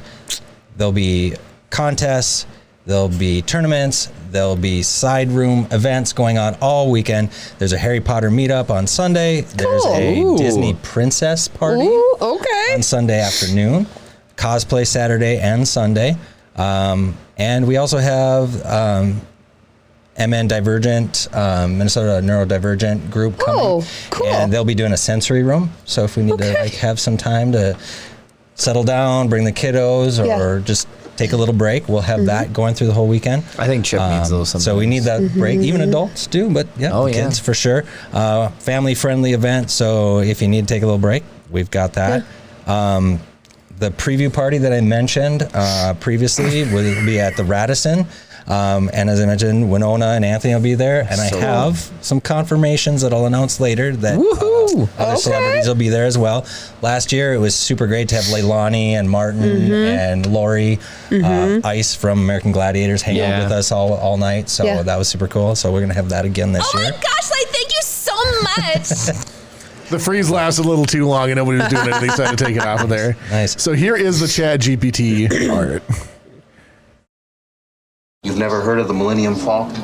There'll be contests, there'll be tournaments, there'll be side room events going on all weekend. There's a Harry Potter meetup on Sunday. There's a Ooh. Disney princess party Ooh, okay. on Sunday afternoon, cosplay Saturday and Sunday, and we also have MN Divergent, Minnesota Neurodivergent group coming. Oh, cool. And they'll be doing a sensory room. So if we need to like have some time to settle down, bring the kiddos, or just take a little break, we'll have that going through the whole weekend. I think Chip needs those sometimes. So we need that break. Even adults do, but kids for sure. Family-friendly event. So if you need to take a little break, we've got that. The preview party that I mentioned previously will be at the Radisson. And as I mentioned, Winona and Anthony will be there. And I have some confirmations that I'll announce later that other celebrities will be there as well. Last year, it was super great to have Leilani and Martin and Lori Ice from American Gladiators hang out with us all night. So that was super cool. So we're going to have that again this year. Oh my gosh, like, thank you so much. The freeze lasted a little too long and nobody was doing it. They decided to take it off of there. Nice. So here is the Chat GPT art. You've never heard of the Millennium Falcon?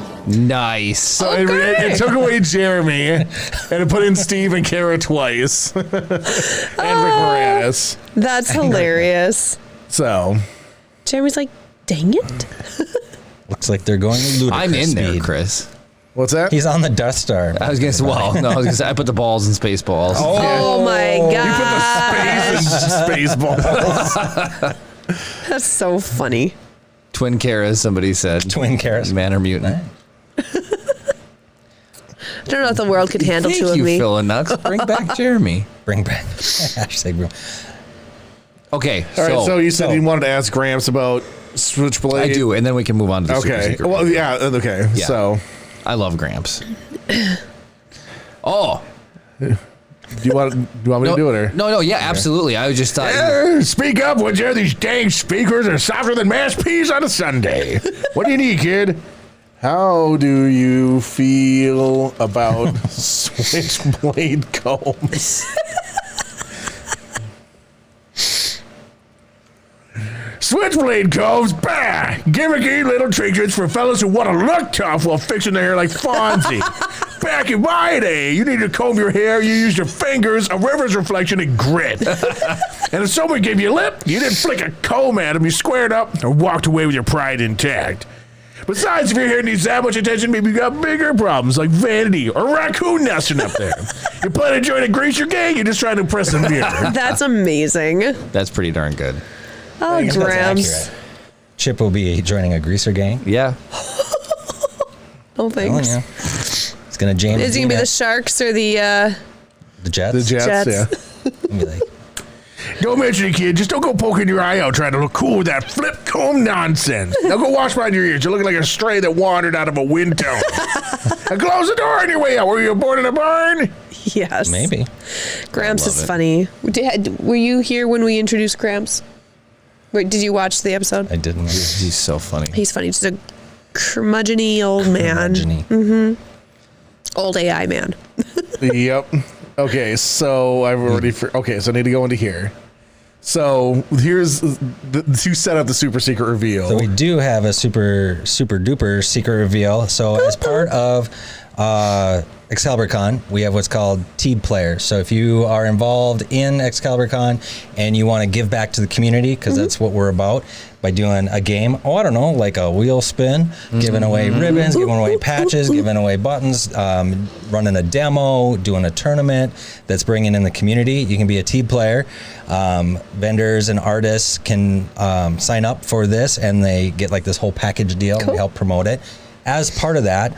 Nice. So it took away Jeremy and it put in Steve and Kara twice. And Rick Moranis. That's hilarious. So Jeremy's like, dang it. Looks like they're going ludicrous I'm in there, speed. Chris. what's that? He's on the Death Star. I was gonna say, I put the balls in space balls. Oh my God. You put the space balls. That's so funny. Twin Karas, somebody said. Twin Karas. Man or mutant. I don't know if the world could handle Thank two of you, me. Phil and Nuts. Bring back Jeremy. Bring back. Hashtag bro. Okay, All right, so you said you wanted to ask Gramps about Switchblade. I do, and then we can move on to the super Okay. secret. Well, yeah. Okay. Yeah. So, I love Gramps. Oh. do you want me to do it or? No, yeah, absolutely. I was just thought. Speak up, would you? These dang speakers are softer than mashed peas on a Sunday. What do you need, kid? How do you feel about Switchblade combs? Switchblade combs, bah! Gimmicky little trinkets for fellas who want to look tough while fixing their hair like Fonzie. Back in my day, you needed to comb your hair, you used your fingers, a river's reflection, and grit. And if someone gave you a lip, you didn't flick a comb at them, you squared up or walked away with your pride intact. Besides, if your hair needs that much attention, maybe you got bigger problems like vanity or raccoon nesting up there. You plan to join a greaser gang, you're just trying to impress the mirror. That's amazing. That's pretty darn good. Oh, That's Gramps. accurate. Chip will be joining a greaser gang. Yeah. Oh, thanks. Oh, yeah. It's gonna James. Is it going to be the Sharks or the Jets? The Jets, Jets? yeah. Be like, Don't mention it, kid. Just don't go poking your eye out trying to look cool with that flip comb nonsense. Now go wash behind your ears. You're looking like a stray that wandered out of a wind tunnel. And close the door on your way out. Were you born in a barn? Yes. maybe. Gramps is it. funny. Were you here when we introduced Gramps? Wait, did you watch the episode? I didn't. He's so funny. He's funny. Just a curmudgeon-y old man. Curmudgeon-y. Old AI man. Yep. Okay, so I've already. Okay, so I need to go into here. So here's to set up the super secret reveal. So we do have a super duper secret reveal. So as part of Excalibur Con, we have what's called Teeb Players. So if you are involved in Excalibur Con and you want to give back to the community, because that's what we're about, by doing a game, I don't know, like a wheel spin, giving away ribbons, giving away patches, giving away buttons, running a demo, doing a tournament that's bringing in the community, you can be a Teeb player. Vendors and artists can sign up for this and they get like this whole package deal and we help promote it. As part of that,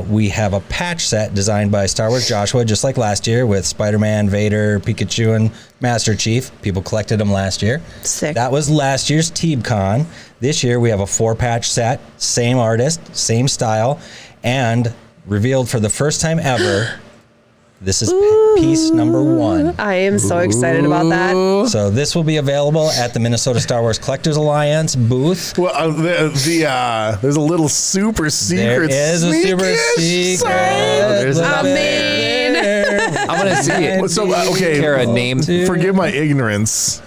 we have a patch set designed by Star Wars Joshua, just like last year with Spider-Man, Vader, Pikachu, and Master Chief. People collected them last year. Sick. That was last year's TeebCon. This year we have a 4-patch set, same artist, same style, and revealed for the first time ever, this is piece number 1. I am so excited about that. So this will be available at the Minnesota Star Wars Collectors Alliance booth. Well, there's a little super secret. There is a super sneaky secret. There's Look I at mean, there. I'm gonna see it. So okay, Kara, name. forgive my ignorance.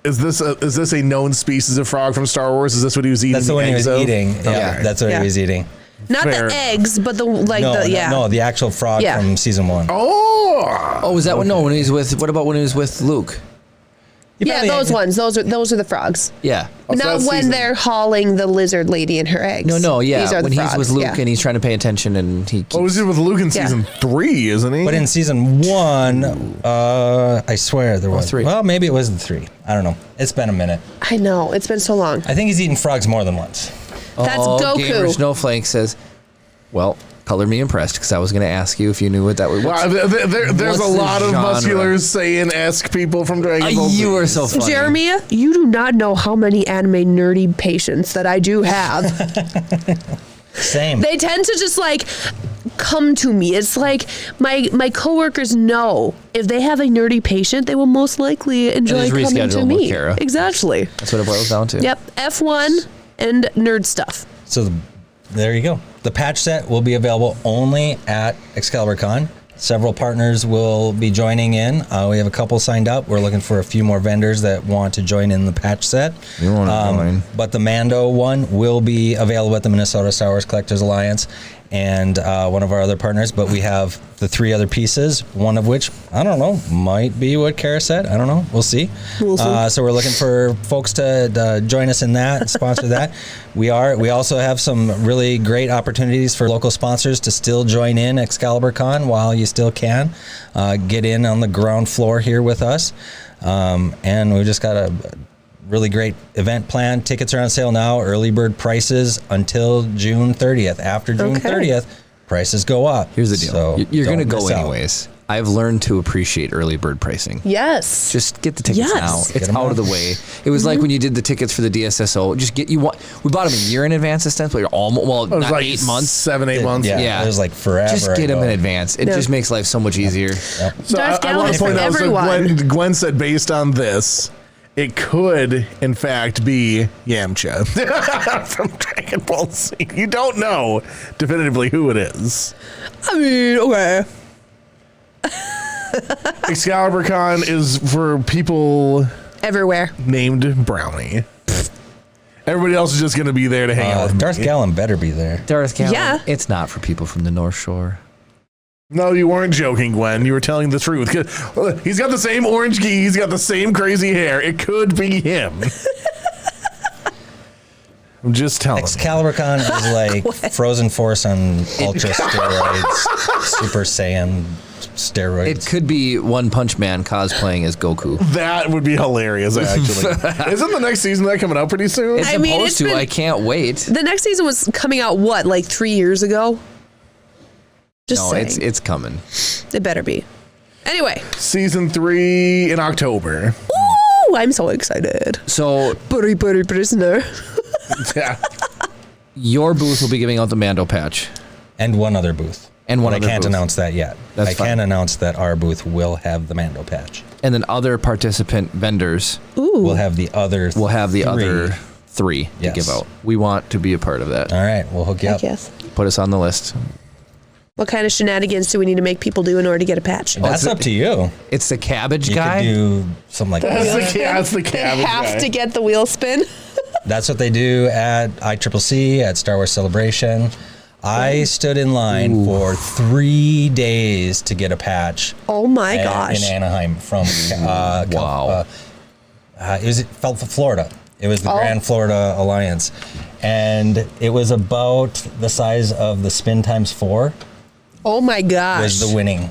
Is this a known species of frog from Star Wars? Is this what he was eating? That's the one he was eggs of? eating. Yeah, Okay. that's what Yeah. he was eating. not Fair. the eggs, but the No, the actual frog from season 1. Oh, Oh, was that one? No, when he was with. What about when he was with Luke? Yeah, those ones. Those are the frogs. Yeah. Also, Not that's when season- they're hauling the lizard lady and her eggs. No, yeah. These are When the he's with frogs, Luke yeah. and he's trying to pay attention and he keeps... What was he with Luke in Yeah. season 3, isn't he? But in season 1, I swear there was 3. Well, maybe it was the 3. I don't know. It's been a minute. I know. It's been so long. I think he's eaten frogs more than once. That's Goku. Gamer Snowflake says, well, color me impressed because I was going to ask you if you knew what that was. Wow, there's what's a the lot of genre? musculars saying ask people from Dragon Ball Z. You are so funny. Jeremy, you do not know how many anime nerdy patients that I do have. Same. They tend to just like come to me. It's like my coworkers know if they have a nerdy patient, they will most likely enjoy just coming reschedule to them with me. Kara. Exactly. That's what it boils down to. Yep. F1 and nerd stuff. So there you go. The patch set will be available only at Excalibur Con. Several partners will be joining in. We have a couple signed up. We're looking for a few more vendors that want to join in the patch set. You want to join. But the Mando one will be available at the Minnesota Star Wars Collectors Alliance and one of our other partners. But we have the 3 other pieces, one of which, I don't know, might be what Kara said. I don't know. We'll see. So we're looking for folks to join us in that, sponsor that. We also have some really great opportunities for local sponsors to still join in Excalibur Con while you still can. Get in on the ground floor here with us. And we just got a really great event plan. Tickets are on sale now. Early bird prices until June 30th. After June 30th, prices go up. Here's the deal. So You're going to don't go miss out. anyways. I've learned to appreciate early bird pricing. Yes. Just get the tickets Yes. now. Get It's 'em out now. of the way. It was like when you did the tickets for the DSSO. We bought them a year in advance ostensibly, or almost, It was not like 8 months. 7, 8 months. Yeah. It was like forever. Just get them ago. in advance. It Yeah. just makes life so much easier. So Darth I Gallivan want is to point for out, so everyone. Gwen said based on this, it could, in fact, be Yamcha from Dragon Ball Z. You don't know definitively who it is. I mean, okay. Excalibur Con is for people Everywhere. named Brownie. Everybody else is just going to be there to hang out with Darth me. Gallon better be there. Darth Gallivan, Yeah. it's not for people from the North Shore. No, you weren't joking, Gwen. You were telling the truth. 'Cause he's got the same orange gi. He's got the same crazy hair. It could be him. I'm just telling you. Excalibur Con is like Frozen Force on ultra steroids, Super Saiyan steroids. It could be One Punch Man cosplaying as Goku. That would be hilarious, actually. Isn't the next season of that coming out pretty soon? It's I mean, supposed it's to. been- I can't wait. The next season was coming out, what, like 3 years ago? Just No, saying. it's coming. It better be. Anyway. Season 3 in October. Ooh, I'm so excited. So Buddy prisoner. Yeah. your booth will be giving out the Mando patch. and one other booth. And one But other I can't booth. announce that yet. That's I fine. can announce that our booth will have the Mando patch. And then other participant vendors Ooh. We'll have the other. will have the 3. other 3 Yes. to give out. We want to be a part of that. All right, we'll hook you up. Yes. Put us on the list. What kind of shenanigans do we need to make people do in order to get a patch? That's it's- up to you. It's the cabbage You guy. could do something like that. That's the They cabbage have guy. to get the wheel spin. That's what they do at ICCC, at Star Wars Celebration. I stood in line for 3 days to get a patch. Oh my in gosh. Anaheim from Wow. it was Florida. It was the Grand Florida Alliance, and it was about the size of the Spin times 4 Oh my gosh. was the winning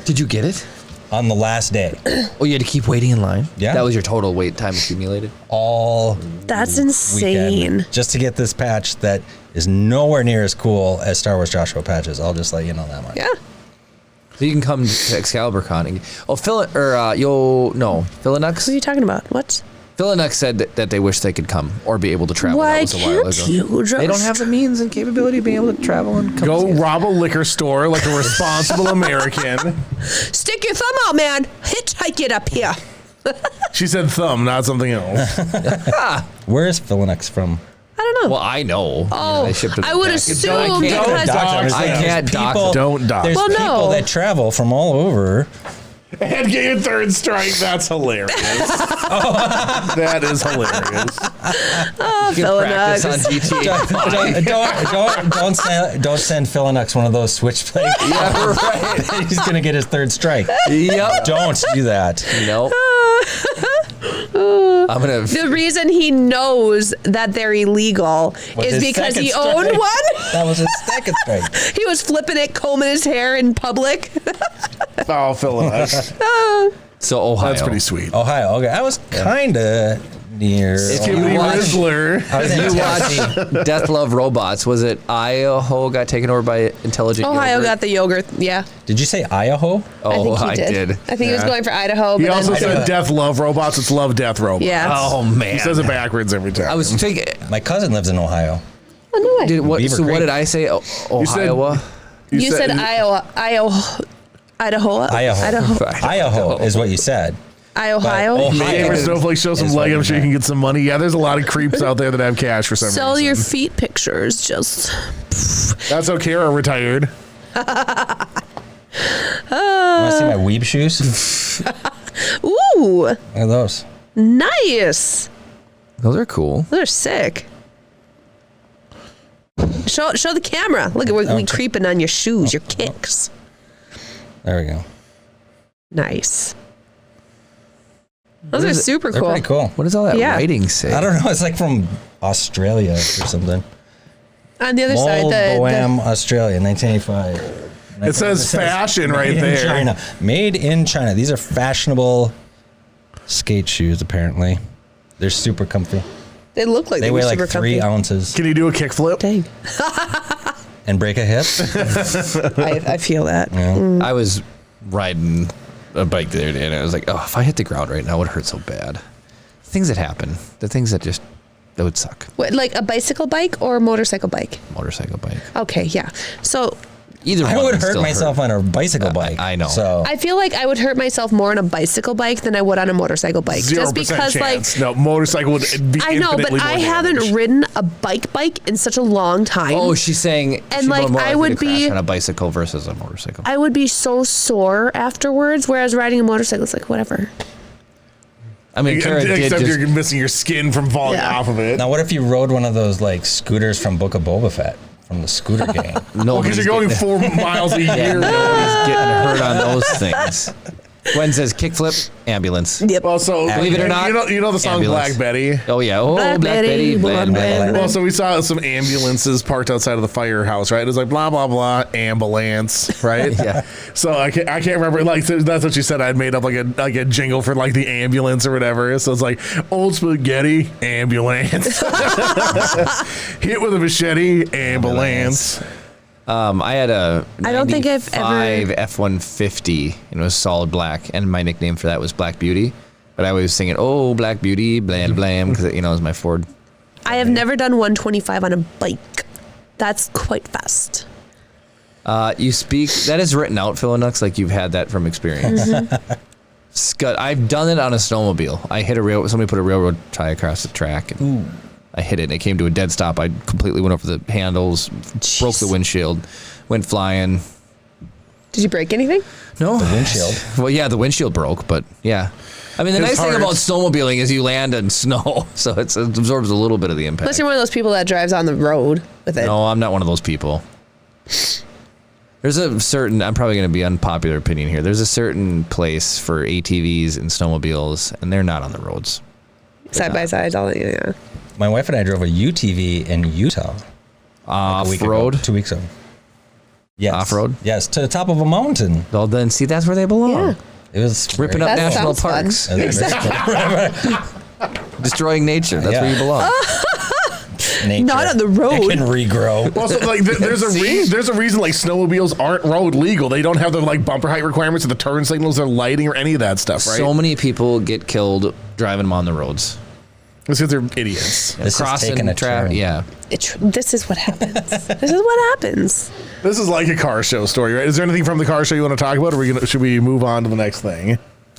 Did you get it? on the last day. Oh, you had to keep waiting in line? Yeah. That was your total wait time accumulated? All That's insane. weekend just to get this patch that is nowhere near as cool as Star Wars Joshua patches. I'll just let you know that much. Yeah. So you can come to Excalibur Con. And, Philinux. Who are you talking about? What? Philinux said that they wish they could come or be able to travel. Why That was a while can't ago. you just... They don't have the means and capability of being able to travel and come Go see us. rob a liquor store like a responsible American. Stick your thumb out, man. Hitchhike it up here. She said thumb, not something else. Where is Philinux from? I don't know. Well, I know. Oh, I shipped it I would back. assume I can't because- dox- I can't dox people, them. Don't dox. There's Well, no. people that travel from all over. And gave a third strike. That's hilarious. That is hilarious. You can practice on GTA. Don't send Philinux one of those switchblade. Yeah, right. He's gonna get his third strike. Yep. Don't do that. Nope. I'm gonna. The reason he knows that they're illegal is his because he second owned strike. one. That was his second strike. He was flipping it, combing his hair in public. Oh, Philadelphia. So Ohio. That's pretty sweet. Ohio. Okay, I was kind of near. Skibidi Rizzler. I was in You Tennessee. watch Death Love Robots. Was it Idaho got taken over by intelligent Ohio yogurt? got the yogurt. Yeah, Did you say Idaho? Oh, I think he I did. I think he was going for Idaho. He but also then, said death, love robots. It's love, death, robots. yeah. Oh man. He says it backwards every time. I was thinking. My cousin lives in Ohio. Oh, no way. Did, what, Beaver so what Creek. did I say? Ohio. You said Iowa, Idaho. Idaho is what you said. Ohio. Ohio. Gamer Snowflake, show some Is what leg. you I'm sure you meant. can get some money. Yeah, there's a lot of creeps out there that have cash for some Sell reason. your feet pictures. Just That's okay. Kara retired. Want to see my weeb shoes? ooh, Look at those. nice. Those are cool. Those are sick. Show the camera. Look at we creeping on your shoes, your kicks. There we go. Nice. Those are super They're cool. pretty cool. What does all that Yeah. writing say? I don't know. It's like from Australia or something. On the other side, Boam, Australia, 1985. It says fashion right Made in there. China. Made in China. These are fashionable skate shoes, apparently. They're super comfy. they look like They they weigh were like super 3 comfy. ounces Can you do a kickflip? Dang, and break a hip. I feel that. I was riding a bike the other day and I was like, oh, if I hit the ground right now, it would hurt so bad. Things that happen, the things that would suck. What, like a bicycle bike or a motorcycle bike? Motorcycle bike. Okay, yeah. So Either I one would hurt still myself on a bicycle bike. I know. So I feel like I would hurt myself more on a bicycle bike than I would on a motorcycle bike. 0% Just because, chance. No, motorcycle would be I know, but infinitely I more haven't damage. ridden a bike in such a long time. Oh, she's saying And, she's like, more I likely would to crash be- on a bicycle versus a motorcycle. I would be so sore afterwards, whereas riding a motorcycle is like, whatever. I mean, Kara did Except just, you're missing your skin from falling Yeah. off of it. now, what if you rode one of those like scooters from Book of Boba Fett from the scooter gang? Well, because you're going 4 miles a year. Nobody's getting hurt on those things. Gwen says kickflip, ambulance. Yep. Well, so Believe it or not, you know the song ambulance. Black Betty. Oh yeah. Oh, Black Black Betty, Betty. Blah, blah, blah, blah. blah. Well, so we saw some ambulances parked outside of the firehouse, right? It was like blah blah blah ambulance, right? Yeah. So I can't remember. Like so that's what she said. I'd made up like a jingle for like the ambulance or whatever. So it's like old spaghetti ambulance, hit with a machete ambulance. I had a I don't think I've ever- 95 F-150 and it was solid black, and my nickname for that was Black Beauty. But I was singing, "Oh, Black Beauty, blam blam," because it was my Ford. I have never done 125 on a bike. That's quite fast. You speak that is written out, Philanux, like you've had that from experience. Scud, I've done it on a snowmobile. I hit somebody put a railroad tie across the track. And I hit it and it came to a dead stop. I completely went over the handles, broke the windshield, went flying. Did you break anything? No. The windshield. Well, yeah, the windshield broke, but yeah. I mean, the His nice thing heart. about snowmobiling is you land in snow, so it absorbs a little bit of the impact. Unless you're one of those people that drives on the road with it. No, I'm not one of those people. There's a certain, I'm probably going to be unpopular opinion here. There's a certain place for ATVs and snowmobiles, and they're not on the roads. Side by side, all that, yeah. My wife and I drove a UTV in Utah. a week ago, Off-road? 2 weeks ago. Yes. Off-road? Yes, to the top of a mountain. Well, then see, that's where they belong. Yeah. It was Ripping very up That national sounds fun. parks, destroying nature. That's where you belong. nature. Not on the road. It can regrow. Also, like there's a reason like snowmobiles aren't road legal. They don't have the like bumper height requirements or the turn signals or lighting or any of that stuff, right? So many people get killed driving them on the roads. It's because they're idiots. This is Crossing taking a traffic. turn. Yeah. This is what happens. This is what happens. This is like a car show story, right? Is there anything from the car show you want to talk about, or should we move on to the next thing?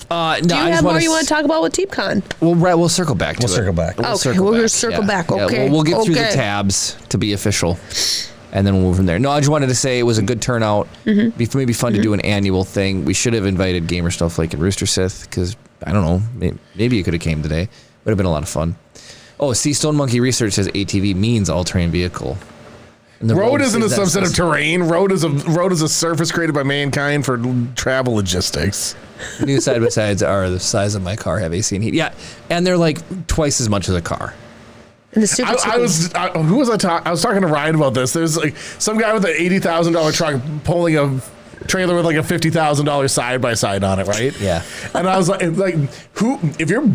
No, Do you have more you want to talk about with TeepCon? We'll circle back to We'll it. circle back. Okay, we're gonna circle back. Yeah, Okay, we'll get through the okay. tabs to be official, and then we'll move from there. No, I just wanted to say it was a good turnout. Maybe fun to do an annual thing. We should have invited Gamer Snowflake and Rooster Sith because I don't know. Maybe you could have came today. Would have been a lot of fun. Oh, see, Stone Monkey Research says ATV means all-terrain vehicle. And the Road isn't a is that subset of terrain. Road is a surface created by mankind for travel logistics. New side by sides are the size of my car, have AC and heat. Yeah, and they're like twice as much as a car. And the super I was talking to Ryan about this. There's like some guy with an $80,000 truck pulling a trailer with like a $50,000 side by side on it, right? Yeah. And I was like, who? If you're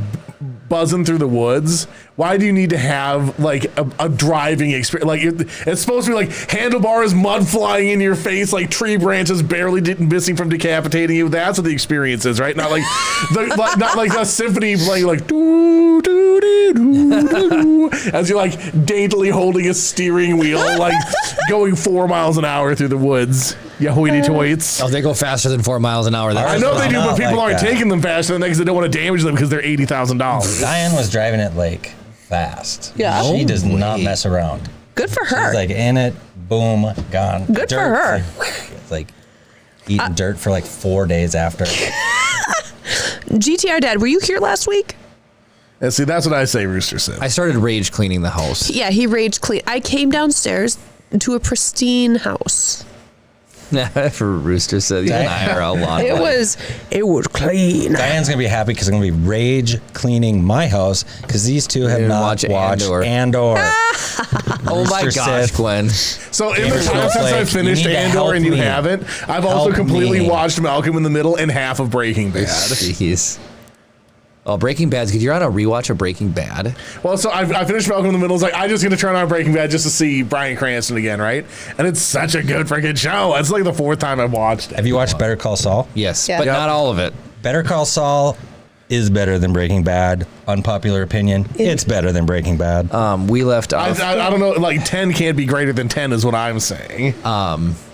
buzzing through the woods, why do you need to have like a driving experience? Like it's supposed to be like handlebars, mud flying in your face, like tree branches barely missing from decapitating you. That's what the experience is, right? Not like not like a symphony playing like doo doo doo doo doo as you're like daintily holding a steering wheel, like going 4 miles an hour through the woods. Yeah, hoity-toits. Oh, they go faster than 4 miles an hour. I know they do, but people aren't taking them faster than that because they don't want to damage them because they're $80,000. Diane was driving it like fast. Yeah. She does not mess around. Good for her. She's like in it, boom, gone. Good for her. It's like eating dirt for like 4 days after. GTR Dad, were you here last week? And see, that's what I say, Rooster said. I started rage cleaning the house. Yeah, he rage clean. I came downstairs to a pristine house. For Rooster said, yeah, I are a lot. It was clean. Diane's gonna be happy because I'm gonna be rage cleaning my house because these two have didn't not watch watched Andor. Andor. Oh my Rooster gosh, said- Gwen. So in the Gamer time since Snowflake, I finished you need to Andor help and you me. haven't, I've also Help completely me. watched Malcolm in the Middle and half of Breaking Bad. Jeez. Oh, Breaking Bad's good. You're on a rewatch of Breaking Bad. Well, so I finished Malcolm in the Middle. It's like, I'm just going to turn on Breaking Bad just to see Bryan Cranston again, right? And it's such a good freaking show. It's like the 4th time I've watched it. Have you watched Better Call Saul? Yes, Yeah. but Yep. not all of it. Better Call Saul is better than Breaking Bad. Unpopular opinion. It's better than Breaking Bad. We left off. I don't know. Like 10 can't be greater than 10 is what I'm saying.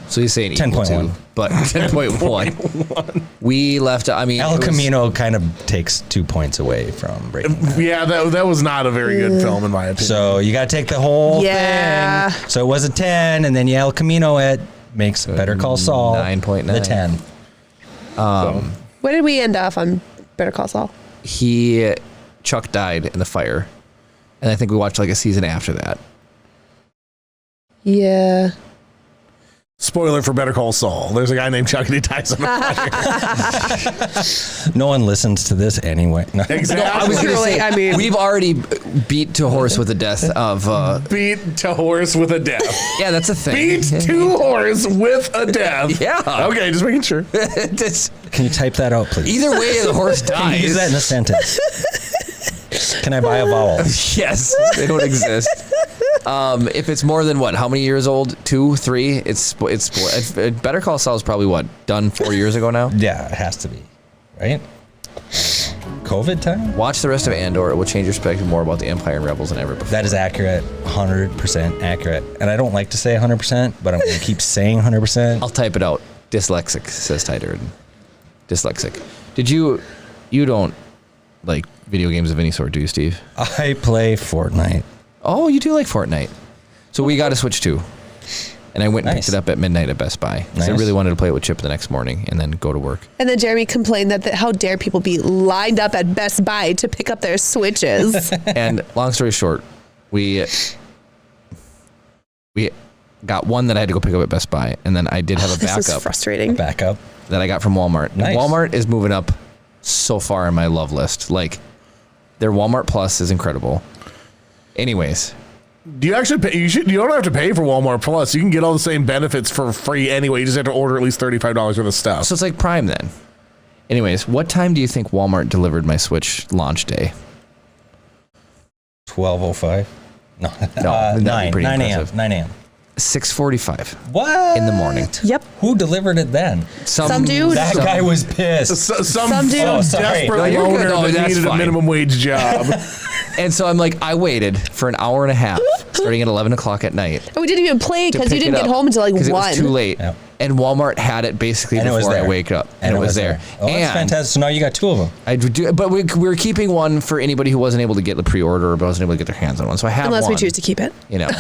So you're saying 10.1. but 10.1. We left. I mean, El it was- Camino kind of takes 2 points away from Breaking Bad. Yeah, that was not a very good film in my opinion. So you got to take the whole Yeah. thing. So it was a 10, and then you El Camino it makes Better Call Saul 9.9. the 10. Where did we end off on Better Call Saul? Chuck died in the fire, and I think we watched like a season after that. Yeah. Spoiler for Better Call Saul. There's a guy named Chuck and he dies on the fire. No one listens to this anyway. No. Exactly. I was gonna Truly, say, I mean- we've already beat to a horse with the death of. Beat to horse with a death. Yeah, that's a thing. Beat to horse with a death. Yeah. Okay, just making sure. It's- Can you type that out, please? either way, the horse Can dies. you use that in a sentence? Can I buy a vowel? Yes, they don't exist. If it's more than what? How many years old? 2, 3? It's Better Call Saul is probably what, done 4 years ago now. Yeah, it has to be. Right? COVID time? Watch the rest of Andor. It will change your perspective more about the Empire and Rebels than ever before. That is accurate. 100% accurate. And I don't like to say 100%, but I'm going to keep saying 100%. I'll type it out. Dyslexic, says Ty Durden. Dyslexic. You don't like video games of any sort, do you, Steve? I play Fortnite. Oh, you do like Fortnite. So we got a Switch 2. And I went and Nice. picked it up at midnight at Best Buy. 'Cause I Nice. really wanted to play it with Chip the next morning and then go to work. And then Jeremy complained that how dare people be lined up at Best Buy to pick up their Switches. And long story short, we got one that I had to go pick up at Best Buy, and then I did have a This is backup frustrating. Backup. that I got from Walmart. And Nice. Walmart is moving up so far in my love list. Like, their Walmart Plus is incredible. Anyways, Do you actually pay? You don't have to pay for Walmart Plus. You can get all the same benefits for free anyway. You just have to order at least $35 worth of stuff. so it's like Prime then. Anyways, what time do you think Walmart delivered my Switch launch day? 12:05. No, that'd be 9 pretty 9 a.m. impressive. 9 a.m. 6:45 What? in the morning. Yep. Who delivered it then? Some dude. That some- guy was pissed. Some dude. Oh, sorry. desperate No, you're good. loner No, that that's needed a fine. minimum wage job. And so I'm like, I waited for an hour and a half, starting at 11 o'clock at night. And we didn't even play to because you pick didn't it get up, home until like 'cause 1. it was too late. Yep. And Walmart had it basically And it was before I there. wake up. And it was there. Oh, that's And fantastic. So now you got 2 of them. I do, but we were keeping one for anybody who wasn't able to get the pre-order or wasn't able to get their hands on one. So I have Unless one, we choose to keep it. you know,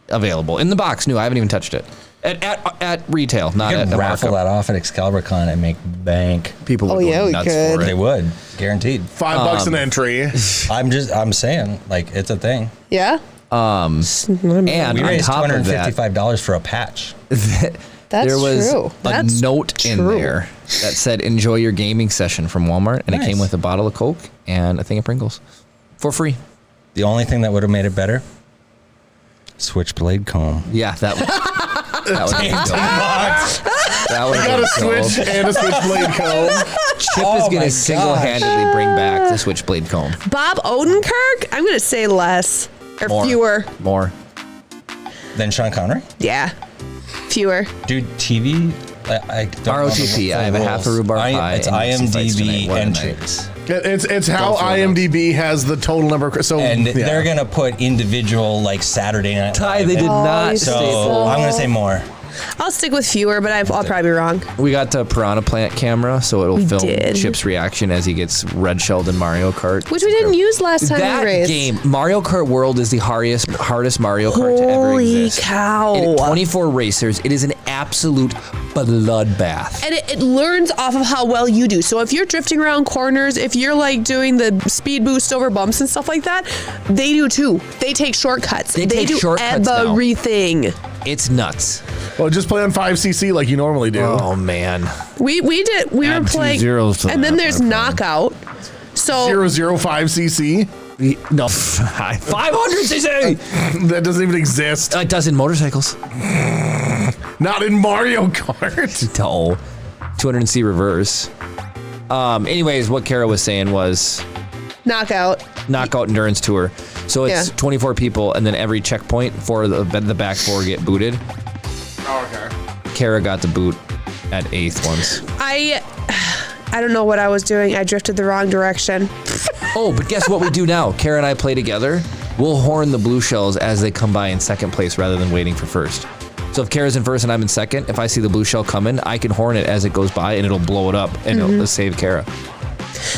available in the box. New. I haven't even touched it at retail, not You at could the raffle markup. that off at Excalibur Con and make bank. People would Oh, go yeah, we nuts could. for They it. would, guaranteed. $5 an entry. I'm saying, like, it's a thing. Yeah. And We on raised top of that, $255 for a patch. That's there was true. a That's note in true. there that said, enjoy your gaming session from Walmart. And it came Nice. with a bottle of Coke and a thing of Pringles for free. The only thing that would have made it better, switchblade comb. Yeah, that was that was Got a switch and a switchblade comb. Chip Oh is my going to single-handedly bring back the switchblade comb. Bob Odenkirk? I'm going to say less or More. fewer. More. Then Sean Connery. Yeah. Fewer. Dude, TV. I don't know the ROTP. I have a half a rules. rhubarb pie. It's and UFC fights tonight. IMDb What a night. entries. It's how Don't throw IMDb has the total number. So And yeah. they're going to put individual, like, Saturday Night Ty, Live they in. did not you So say so- I'm going to say more. I'll stick with fewer, but I'll probably be wrong. We got the Piranha Plant camera, so it'll film did. Chip's reaction as he gets red shelled in Mario Kart. Which we didn't use last time That we raced. game, Mario Kart World, is the hardest Mario Kart to ever Holy exist. cow. And 24 racers. It is an absolute bloodbath. And it learns off of how well you do. So if you're drifting around corners, if you're like doing the speed boost over bumps and stuff like that, they do too. They take shortcuts. They take do shortcuts now. everything. It's nuts. Well, just play on 5cc like you normally do. Oh man. We were Add 2 playing, zeros to and then that, there's my friend. knockout. So 005cc. No, 500cc. That doesn't even exist. It does in motorcycles. Not in Mario Kart. No, 200C reverse. Anyways, what Kara was saying was knockout. knockout endurance tour. So it's Yeah. 24 people, and then every checkpoint for the back four get booted. Oh, okay. Kara got the boot at 8th once. I don't know what I was doing. I drifted the wrong direction. Oh, but guess what we do now? Kara and I play together. We'll horn the blue shells as they come by in second place rather than waiting for first. So if Kara's in first and I'm in second, if I see the blue shell coming, I can horn it as it goes by and it'll blow it up and it'll save Kara.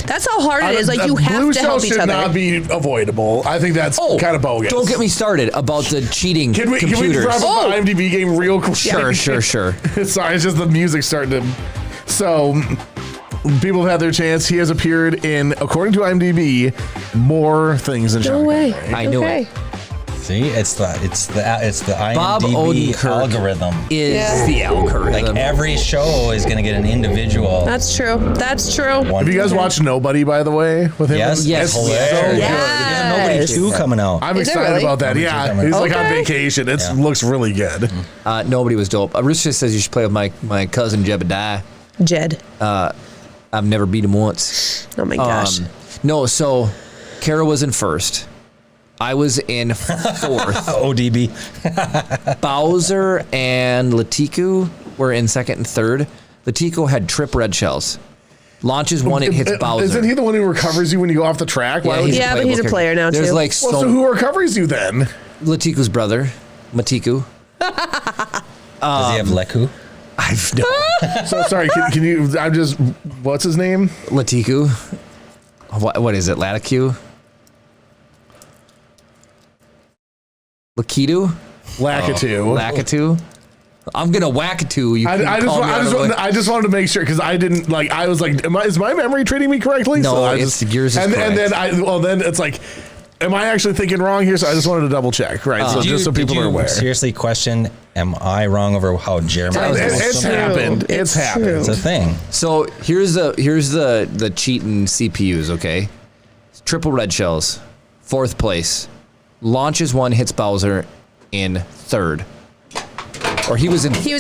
That's how hard it is. Like you Blue have to shell help each should other. not be avoidable. I think that's kind of bogus. Don't get me started about the cheating Can we computers. drop up the IMDb game real quick? Sure. Sorry, it's just the music starting to. So, people have had their chance. He has appeared in, according to IMDb, more things than No Sean way. Connery. I knew it. See, it's the Bob IMDb Odenkirk algorithm. Is Yeah. the algorithm. Like every show is going to get an individual. That's true. That's true. one. Have you guys watched Nobody, by the way, with him? Yes, Yes. it's hilarious. Yes. Nobody 2 coming out. I'm Is it excited really? about that. Nobody Yeah, coming he's out. like on Okay. vacation. It Yeah. looks really good. Nobody was dope. Rich just says you should play with my cousin Jebediah. Jed. I've never beat him once. Oh my gosh. No, so Kara was in first. I was in fourth. ODB. Bowser and Latiku were in second and third. Latiku had trip red shells. Launches one, it hits Bowser. Isn't he the one who recovers you when you go off the track? Why would he's you? Yeah, but he's a playable player now, There's too. like Well, so who recovers you then? Latiku's brother, Matiku. Does he have Leku? I've no So sorry, can you? I'm just. What's his name? Latiku. What is it? Latiku? Lakitu? Lakitu. Lakitu? I'm gonna Wackatu. You I just wanted to make sure because I didn't like. I was like, is my memory treating me correctly? No, I it's yours is and then correct. then it's like, am I actually thinking wrong here? So I just wanted to double check, right? So just so people are aware. Seriously question, am I wrong over how Jeremy It's happened. It's happened. true. It's a thing. So here's the cheating CPUs, okay? Triple red shells, fourth place. Launches one, hits Bowser in third. Or he was in Bowser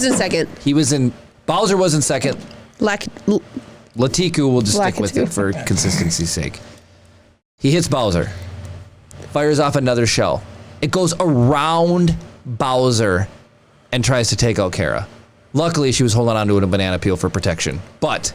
was in second. Latiku will just stick with Lakitu. it for consistency's sake. He hits Bowser. Fires off another shell. It goes around Bowser and tries to take out Kara. Luckily, she was holding on to a banana peel for protection. But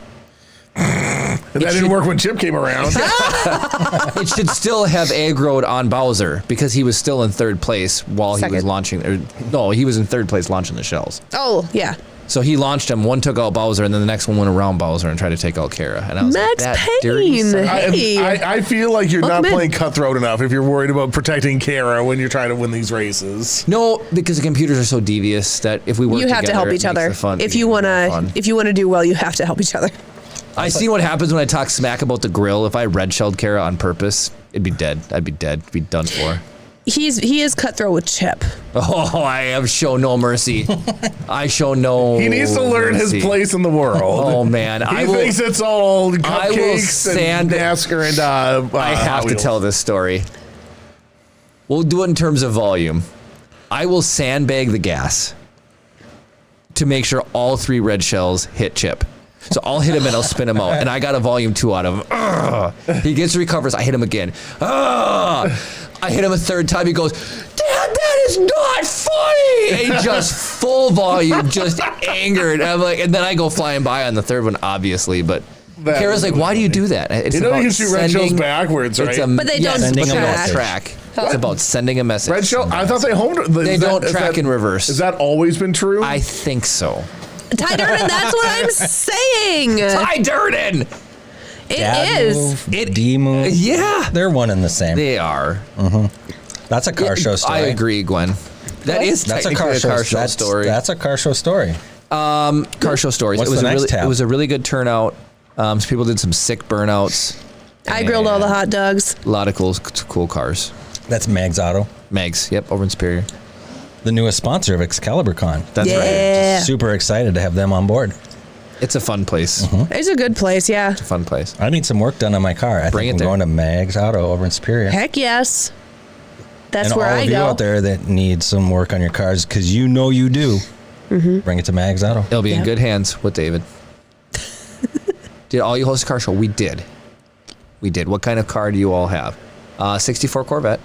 That didn't work when Chip came around. it should still have aggroed on Bowser because he was still in third place while he was Second. launching. No, he was in third place launching the shells. Oh, yeah. So he launched him. One took out Bowser, and then the next one went around Bowser and tried to take out Kara. And I was Max like, that dirty Payne. son of a- Hey. I feel like you're Welcome not in. playing cutthroat enough if you're worried about protecting Kara when you're trying to win these races. No, because the computers are so devious that if we work You have to together, help it each makes other. the fun If game you more wanna fun. do well, you have to help each other. I seen what happens when I talk smack about the grill. If I red shelled Kara on purpose, it'd be dead. I'd be dead. Be done for. he is cutthroat with Chip. Oh, I have shown no mercy. I show no. He needs to learn mercy. his place in the world. Oh man, He thinks it's all I will cupcakes and NASCAR and I have to tell this story. We'll do it in terms of volume. I will sandbag the gas to make sure all 3 red shells hit Chip. So I'll hit him and I'll spin him out. And I got a volume 2 out of him. He gets recovers. I hit him again. I hit him a 3rd time. He goes, Dad, that is not funny. And he just full volume, just angered. And I'm like, and then I go flying by on the 3rd one, obviously. But Kara's like, why do you do that? It's You know you can shoot red shells sending- backwards, right? But they don't but they track. don't track. It's about sending a message. Red shell? I thought they homed. They don't track in reverse. Has that always been true? I think so. Ty Durden, that's what I'm saying. Ty Durden. It Dad is. move, D move. Yeah, They're one and the same. they are. That's a car show story. I agree, Gwen. That is That's a technically car show, story. That's a car show story. Car show stories. What's it was the a next really, tab? it was a really good turnout. Some people did some sick burnouts. I grilled all the hot dogs. A lot of cool cars. That's Mag's Auto, Megs, yep, over in Superior. the newest sponsor of Excalibur Con. That's right. Yeah. Super excited to have them on board. It's a fun place. It's a good place, yeah. Fun place. I need some work done on my car. I Bring think it I'm there. going to Mag's Auto over in Superior. Heck yes. That's and where all I of you go. out there that need some work on your cars, because you know you do, bring it to Mag's Auto. It'll be in Yep. good hands with David. Did all you host a car show? We did. We did. What kind of car do you all have? 64 Corvette.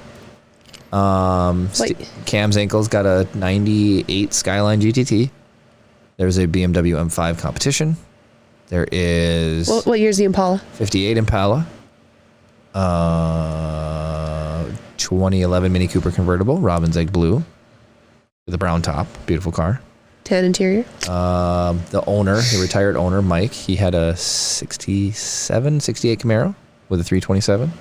Wait. Cam's ankle's got a 98 Skyline GTT. There's a BMW M5 competition. There is What year's the Impala? 58 Impala. 2011 Mini Cooper convertible, Robin's Egg Blue, with a brown top. Beautiful car. Tan interior. The owner, the retired owner, Mike, he had a 68 Camaro with a 327.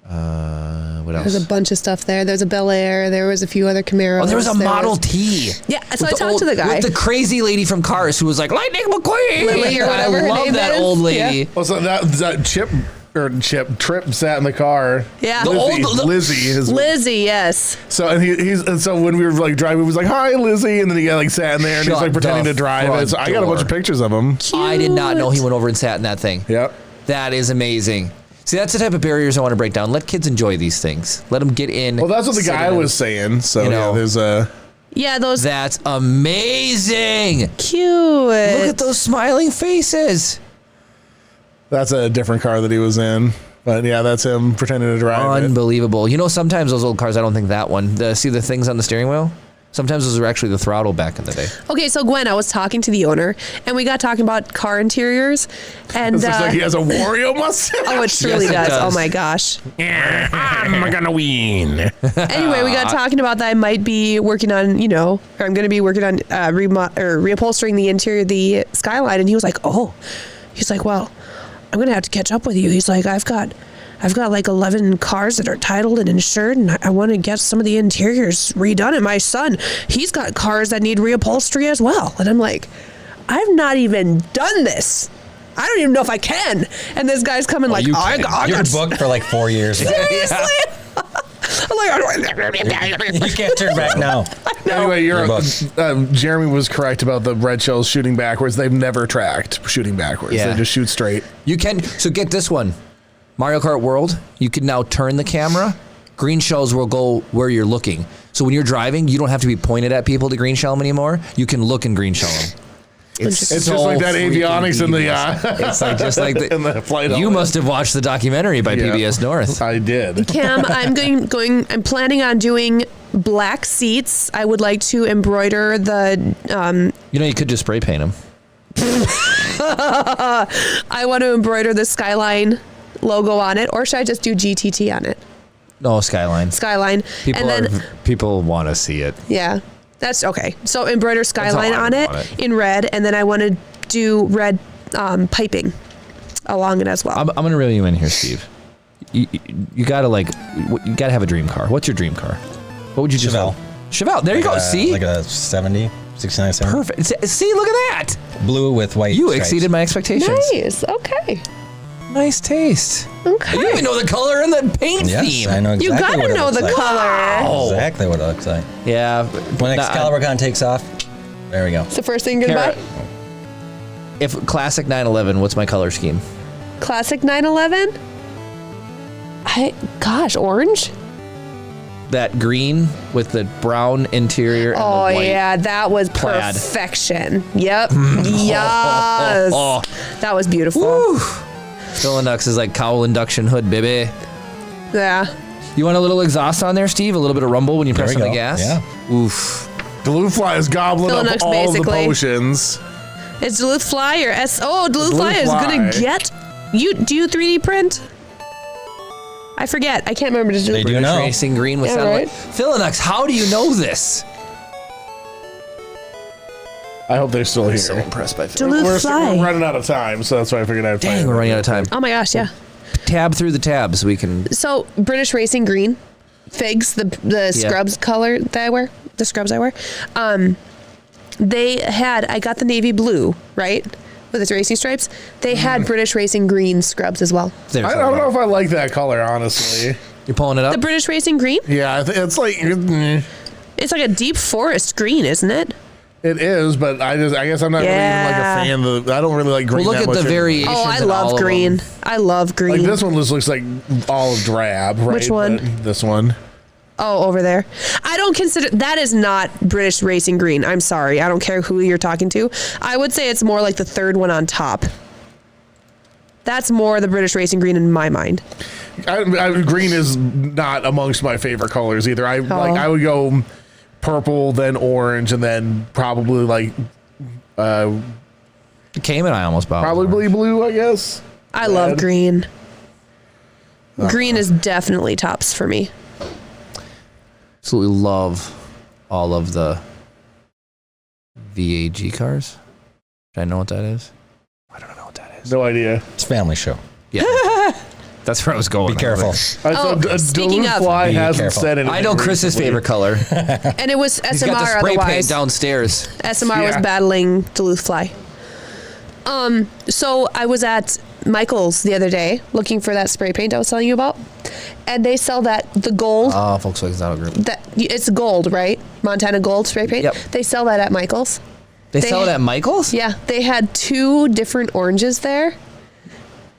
What else? There's a bunch of stuff there. There's a Bel Air. There was a few other Camaros. Oh, there was a Model T. Yeah, so I With talked to the guy. With the crazy lady from Cars who was like, Lightning McQueen. Lily or whatever I her love name that is. old lady. Well, so that Trip sat in the car. Yeah. Lizzie. Lizzie, yes. So and so when we were like driving, he was like, "Hi, Lizzie," and then he like sat in there and he's Shut like pretending the to drive front it. So I got a bunch of door. pictures of him. I did not know he went over and sat in that thing. Yep. That is amazing. See, that's the type of barriers I want to break down. Let kids enjoy these things. Let them get in. Well, that's what the sit guy in was saying. So You know. yeah, there's a. Yeah, those That's amazing. cute. Look at those smiling faces. That's a different car that he was in. But yeah, that's him pretending to drive it. Unbelievable. You know, sometimes those old cars, I don't think that one. See the things on the steering wheel? Sometimes those are actually the throttle back in the day. Okay, so Gwen, I was talking to the owner, and we got talking about car interiors, and This looks like he has a Wario mustache. oh, it truly Yes, it does. Oh does. my gosh. I'm gonna win. Anyway, we got talking about that. I might be working on, or I'm going to be working on reupholstering the interior of the Skyline, and he was like, "Oh," he's like, "Well, I'm going to have to catch up with you." He's like, I've got like 11 cars that are titled and insured, and I want to get some of the interiors redone. And my son, he's got cars that need reupholstery as well. And I'm like, I've not even done this. I don't even know if I can. And this guy's coming like, You I can. got You're booked for like 4 years. seriously. I'm like, You can't turn back now. Anyway, You're booked. Jeremy was correct about the red shells shooting backwards. They've never tracked shooting backwards. Yeah. They just shoot straight. You can, so get this one. Mario Kart World, you can now turn the camera. Green shells will go where you're looking. So when you're driving, you don't have to be pointed at people to green shell them anymore. You can look and green shell them. It's just like that avionics in the It's like just like the, in the flight. you element. must have watched the documentary by Yeah. PBS North. I did. Cam, I'm planning on doing black seats. I would like to embroider the, You know, you could just spray paint them. I want to embroider the Skyline logo on it, or should I just do GTT on it? No, Skyline. Skyline. People want to see it. Yeah, that's okay. So embroider Skyline how I on it want it. in red, and then I want to do red piping along it as well. I'm gonna reel you in here, Steve. You gotta you gotta have a dream car. What's your dream car? What would you just Chevelle. Chevelle. There you go. See, Like a 70, 69, 70. perfect. See, look at that. Blue with white You stripes. exceeded my expectations. Nice. Okay. Nice taste. Okay. You even know the color and the paint Yes, theme. I know exactly You gotta what it know looks the like. color. Exactly what it looks like. Yeah. When Excalibur Con takes off, there we go. It's the first thing you're gonna Kara, buy? if classic 911, what's my color scheme? Classic 911? Orange? That green with the brown interior and the Oh, white. yeah, that was plaid. perfection. Yep. Yes. Oh. That was beautiful. Woo. Philinux is like cowl induction hood, baby. Yeah. You want a little exhaust on there, Steve? A little bit of rumble when you There press we on the go. gas? Yeah. Oof. Duluth Fly is gobbling Philinux, up all the basically. potions. It's Duluth Fly or Duluth Fly is gonna Fly. get you. Do you 3D print? I forget. I can't remember. They do know. Racing green with Yeah, satellite. right. Philinux, how do you know this? I hope they're still here. So impressed by Philinux. Duluth Fly. We're running out of time, so that's why I figured I'd Dang, we're running out of time. Oh my gosh, yeah. Tab through the tabs so we can. So British Racing Green, figs, the scrubs color that I wear, the scrubs I wear. They had, I got the navy blue, right? With its racing stripes. They had British Racing Green scrubs as well. There's I don't know if I like that color, honestly. You're pulling it up? The British Racing Green? Yeah, it's like It's like a deep forest green, isn't it? it is, but I guess I'm not really even like a fan of I don't really like green. Well, look that at the much variations. Oh, I in all love of green. them. I love green. Like this one just looks like olive drab, right? Which one? But this one. Oh, over there. I don't consider that is not British Racing Green. I'm sorry. I don't care who you're talking to. I would say it's more like the third one on top. That's more the British Racing Green in my mind. Green is not amongst my favorite colors either. I would go purple, then orange, and then probably like Cayman, I almost bought. probably blue, I guess. I love Red. green. Green is definitely tops for me. Absolutely love all of the VAG cars. Do I know what that is? I don't know what that is. No idea. It's a family show. Yeah. That's where I was going. Be careful. Speaking Duluth of- Fly Be hasn't careful. said anything. I know Chris's recently. favorite color. And it was He's got the SMR spray paint otherwise. downstairs. SMR was Yeah. battling Duluth Fly. So I was at Michael's the other day looking for that spray paint I was telling you about. And they sell the gold. Oh, Volkswagen's Auto Group. It's gold, right? Montana gold spray paint. Yep. They sell that at Michael's. They sell it at Michael's? Yeah, they had 2 different oranges there.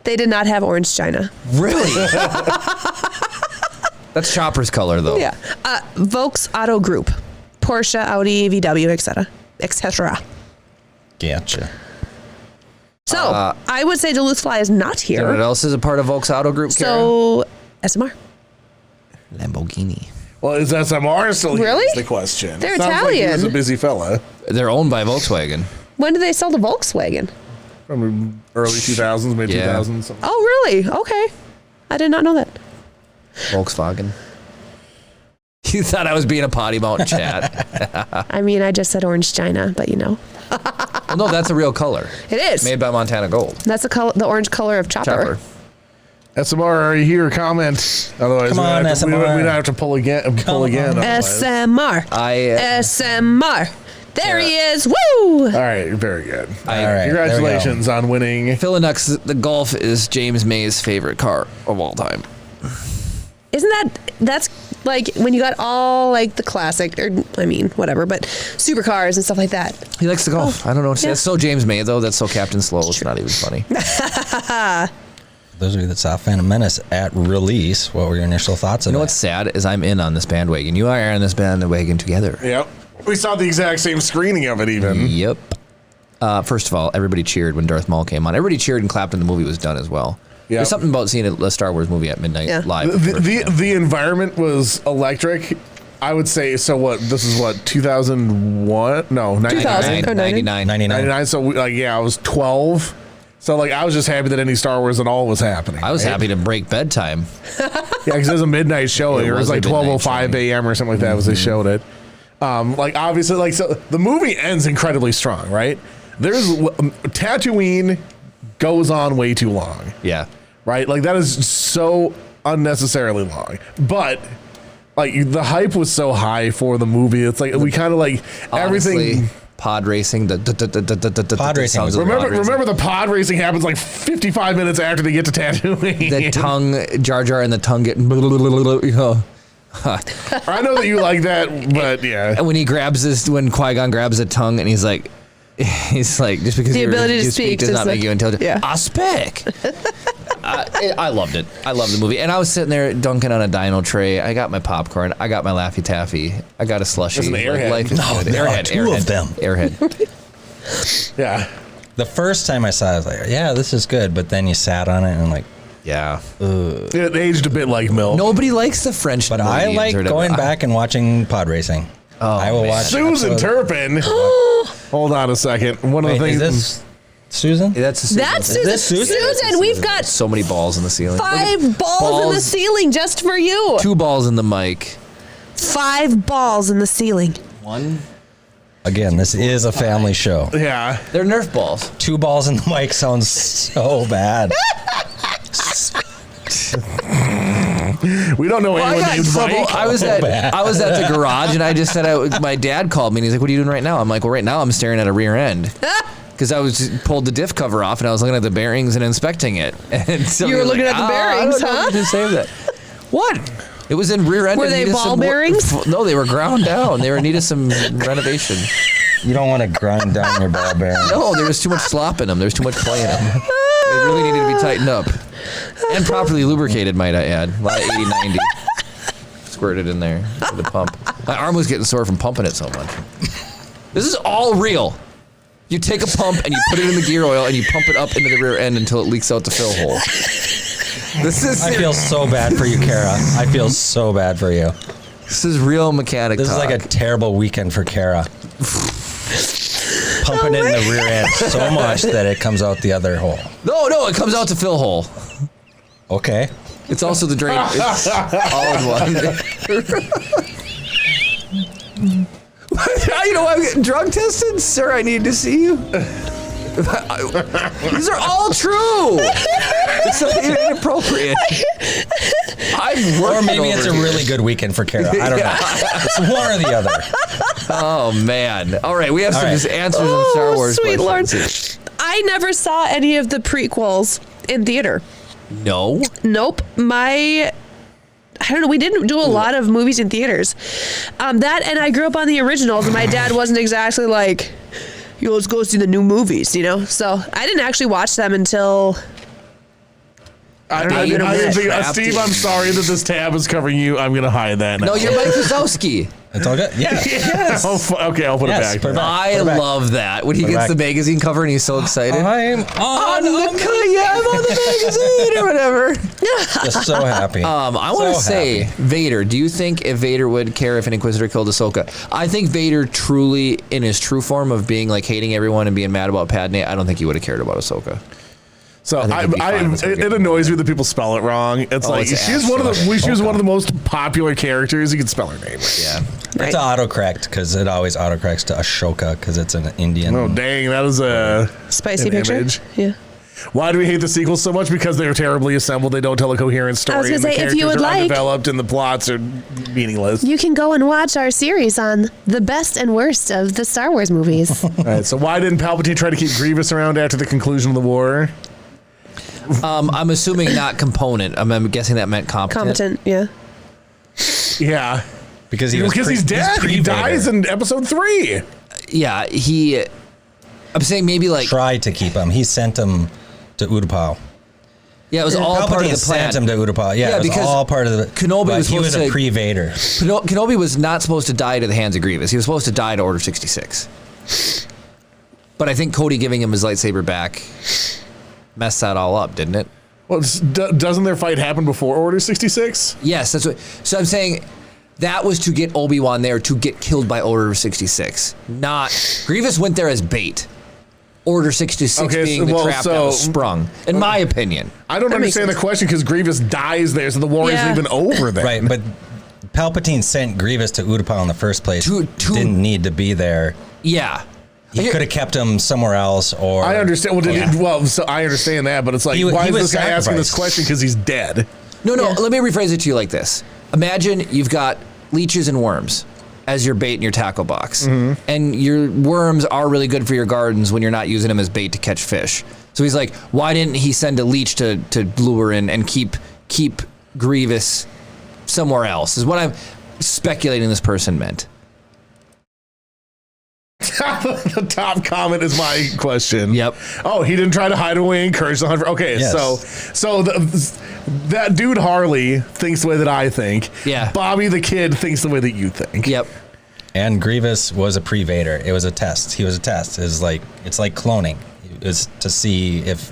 They did not have orange China. Really? That's Chopper's color, though. Yeah. Volks Auto Group. Porsche, Audi, VW, etc. etc. Gotcha. So I would say Duluth Fly is not You know what here. else is a part of Volks Auto Group, Kara? So SMR. Lamborghini. Well, is SMR still here? Really? Is the question. They're Sounds like he was Italian. a busy fella They're owned by Volkswagen. When did they sell the Volkswagen? from early 2000s, mid Yeah. 2000s. something. Oh, really? Okay. I did not know that. Volkswagen. You thought I was being a potty mouth in chat. I mean, I just said orange China, but you know. Well, no, that's a real color. It is. Made by Montana Gold. That's the orange color of Chopper. Chopper. SMR, are you here? Comment. Otherwise, Come on, we'd SMR. have to pull again. Otherwise. SMR. I SMR. There he is. Woo! All right, very good. All right, Congratulations on winning. Philinux, the Golf is James May's favorite car of all time. Isn't that's like when you got all like the classic, or I mean, whatever, but supercars and stuff like that. He likes the Golf. I don't know what to say. yeah. It's so James May, though. That's so Captain Slow. It's not even funny. Those of you that saw Phantom Menace at release, what were your initial thoughts You of know it? what's sad is I'm in on this bandwagon. You are on this bandwagon together. Yep. We saw the exact same screening of it, even. Yep. First of all, everybody cheered when Darth Maul came on. Everybody cheered and clapped when the movie was done as well. Yep. There's something about seeing a Star Wars movie at midnight Yeah. live. The environment was electric. I would say, so what, this is what, 2001? No, 99. 2000. Oh, 99. 99. 99, so I was 12. So I was just happy that any Star Wars at all was happening. I was right? happy to break bedtime. Yeah, because it was a midnight showing. It It was was a like midnight 12:05 a.m. or something like that. Was they showed it. Obviously, so the movie ends incredibly strong, right? Tatooine goes on way too long, Yeah. right? Like that is so unnecessarily long, but the hype was so high for the movie. It's like we kind of like Honestly, everything. pod racing. The Pod racing sounds was- of the pod racing. Remember the pod racing happens like 55 minutes after they get to Tatooine. The tongue, Jar Jar and the tongue getting, you know. I know that you like that, but yeah. And when when Qui-Gon grabs the tongue and he's like, just because The you ability to you speak does just not make like- you intelligent. yeah. I speak. I loved it. I loved the movie. And I was sitting there dunking on a dino tray. I got my popcorn. I got my Laffy Taffy. I got a slushie. There's an Airhead. Life is No, good. no, Airhead. two of them. Airhead. Yeah. The first time I saw it, I was like, yeah, this is good. But then you sat on it and I'm like, Yeah. It aged a bit like milk. Nobody likes the French. but I Meridians like or whatever. going back and watching pod racing. Oh, I will man. watch Susan episode- Turpin. Hold on a second. One of Wait, the things. is this Susan? That's Susan. That's Susan. this Susan? Susan, we've got So many balls in the ceiling. 5 balls in the ceiling just for you. 2 balls in the mic. 5 balls in the ceiling. One. Again, this is a family show. Yeah. They're Nerf balls. 2 balls in the mic sounds so bad. We don't know I anyone got in named trouble. Mike. I was at the garage and I just said, my dad called me and he's like, what are you doing right now? I'm like, well, right now I'm staring at a rear end. Because I was pulled the diff cover off and I was looking at the bearings and inspecting it. And so You were looking at the bearings, I don't know huh? if you should save that. What? It was in rear end. Were and they needed ball some bearings? No, they were ground down. They needed some renovation. You don't want to grind down your ball bearing. No, there was too much slop in them. There was too much play in them. They really needed to be tightened up. And properly lubricated, might I add. A lot of 80-90 squirted in there to the pump. My arm was getting sore from pumping it so much. This is all real. You take a pump and you put it in the gear oil and you pump it up into the rear end until it leaks out the fill hole. This is I feel so bad for you, Kara. I feel so bad for you. This is real mechanic This talk. is like a terrible weekend for Kara. Pumping it in the rear end so much that it comes out the other hole. No, it comes out the fill hole. Okay. It's also the drain. It's all in one. You know, I'm getting drug tested, sir. I need to see you. These are all true. It's inappropriate. I'm Or working maybe it's a over here. really good weekend for Kara. I don't know. It's one or the other. Oh man! All right, we have some right. just answers on Star Wars. Sweet Lord. questions. I never saw any of the prequels in theater. No. Nope. I don't know. We didn't do a lot of movies in theaters. That and I grew up on the originals, and my dad wasn't exactly like, "Yo, let's go see the new movies," you know. So I didn't actually watch them until. I David didn't think, Crafty. Steve, I'm sorry that this tab is covering you. I'm going to hide that now. No, you're Mike Wazowski. It's all good. Yeah. Yes. Okay, I'll put Yes, it put back. it back. I Put it back. love that when he Put it gets back. the magazine cover and he's so excited. I'm on I'm on the magazine or whatever. Just so happy. I want to So say, happy. Vader. Do you think if Vader would care if an Inquisitor killed Ahsoka? I think Vader truly, in his true form of being like hating everyone and being mad about Padme, I don't think he would have cared about Ahsoka. So I think it'd be fine with her it getting annoys me that people spell it wrong. It's like it's she's one of the she was one of the most popular characters. You can spell her name. Yeah. It's autocorrect because it always autocorrects to Ashoka because it's an Indian. Oh dang, that is a Spicy an picture. image. Yeah. Why do we hate the sequels so much? Because they're terribly assembled. They don't tell a coherent story. I was gonna and the say, if characters you would are like- undeveloped and the plots are meaningless. You can go and watch our series on the best and worst of the Star Wars movies. All right, so why didn't Palpatine try to keep Grievous around after the conclusion of the war? I'm assuming not component. I'm guessing that meant competent. Competent, yeah. Yeah, Because because he's dead. He dies in Episode 3. Yeah, I'm saying maybe like. tried to keep him. He sent him to Utapau. Yeah, it was all part of the plan. sent him to Utapau. Yeah, Yeah, it was because all part of the. Kenobi but was he was supposed a to- pre-Vader. Kenobi was not supposed to die to the hands of Grievous. He was supposed to die to Order 66. But I think Cody giving him his lightsaber back messed that all up, didn't it? Well, doesn't their fight happen before Order 66? Yes, that's what. So I'm saying that was to get Obi-Wan there to get killed by Order 66. Not Grievous went there as bait. Order 66 Okay, being so- the well, trap that so- was sprung, in my opinion. I don't That makes understand the sense. question because Grievous dies there, so the war Yeah. isn't even over there. Right, but Palpatine sent Grievous to Utapau in the first place. To- Didn't need to be there. Yeah. He could have kept him somewhere else, or I understand. Well, Yeah. so I understand that, but it's like, He why is was this guy asking this sacrificed. question? Because he's dead. No, Yeah. let me rephrase it to you like this. Imagine you've got leeches and worms. as your bait in your tackle box. Mm-hmm. And your worms are really good for your gardens when you're not using them as bait to catch fish. So he's like, why didn't he send a leech to lure in and keep Grievous somewhere else, is what I'm speculating this person meant. The top comment is my question. Yep. Oh, he didn't try to hide away, encourage the hunt. Okay, Yes. so that dude Harley thinks the way that I think. Yeah. Bobby the kid thinks the way that you think. Yep. And Grievous was a pre-Vader. It was a test. He was a test. It's like cloning. It's to see if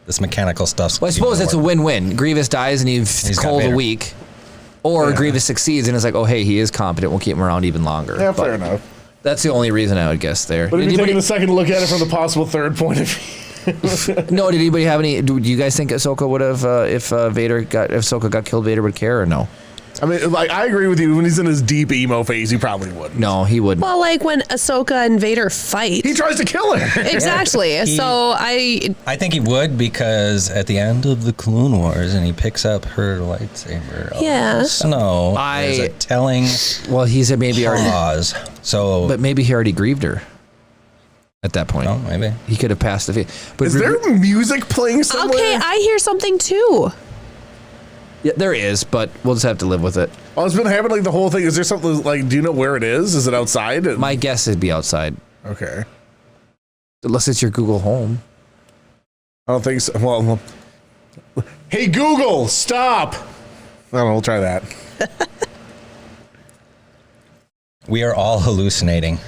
this mechanical stuff. Well, I suppose it's a win-win. Grievous dies and he's got cold a Vader. week. Or Yeah. Grievous succeeds and it's like, oh, hey, he is competent. We'll keep him around even longer. Yeah, But fair enough. That's the only reason I would guess there. But if Did you're taking anybody- a second to look at it from the possible third point of view. No, did anybody have any? Do you guys think Ahsoka would have, if Ahsoka got killed, Vader would care or no? I mean, like, I agree with you. When he's in his deep emo phase, he probably wouldn't. No, he wouldn't. Well, like when Ahsoka and Vader fight. He tries to kill her. Exactly. So I think he would, because at the end of the Clone Wars, and he picks up her lightsaber. Yeah. Snow. There's a telling Well, he said maybe already, pause. So, but maybe he already grieved her. At that point, no, maybe. he could have passed the. But Is there music playing somewhere? okay, I hear something too. Yeah, there is, but we'll just have to live with it. Well, it's been happening like the whole thing. Is there something like? Do you know where it is? Is it outside? My guess would be outside, Okay. unless it's your Google Home. I don't think so. Well, hey Google, stop. I don't know. We'll try that. We are all hallucinating.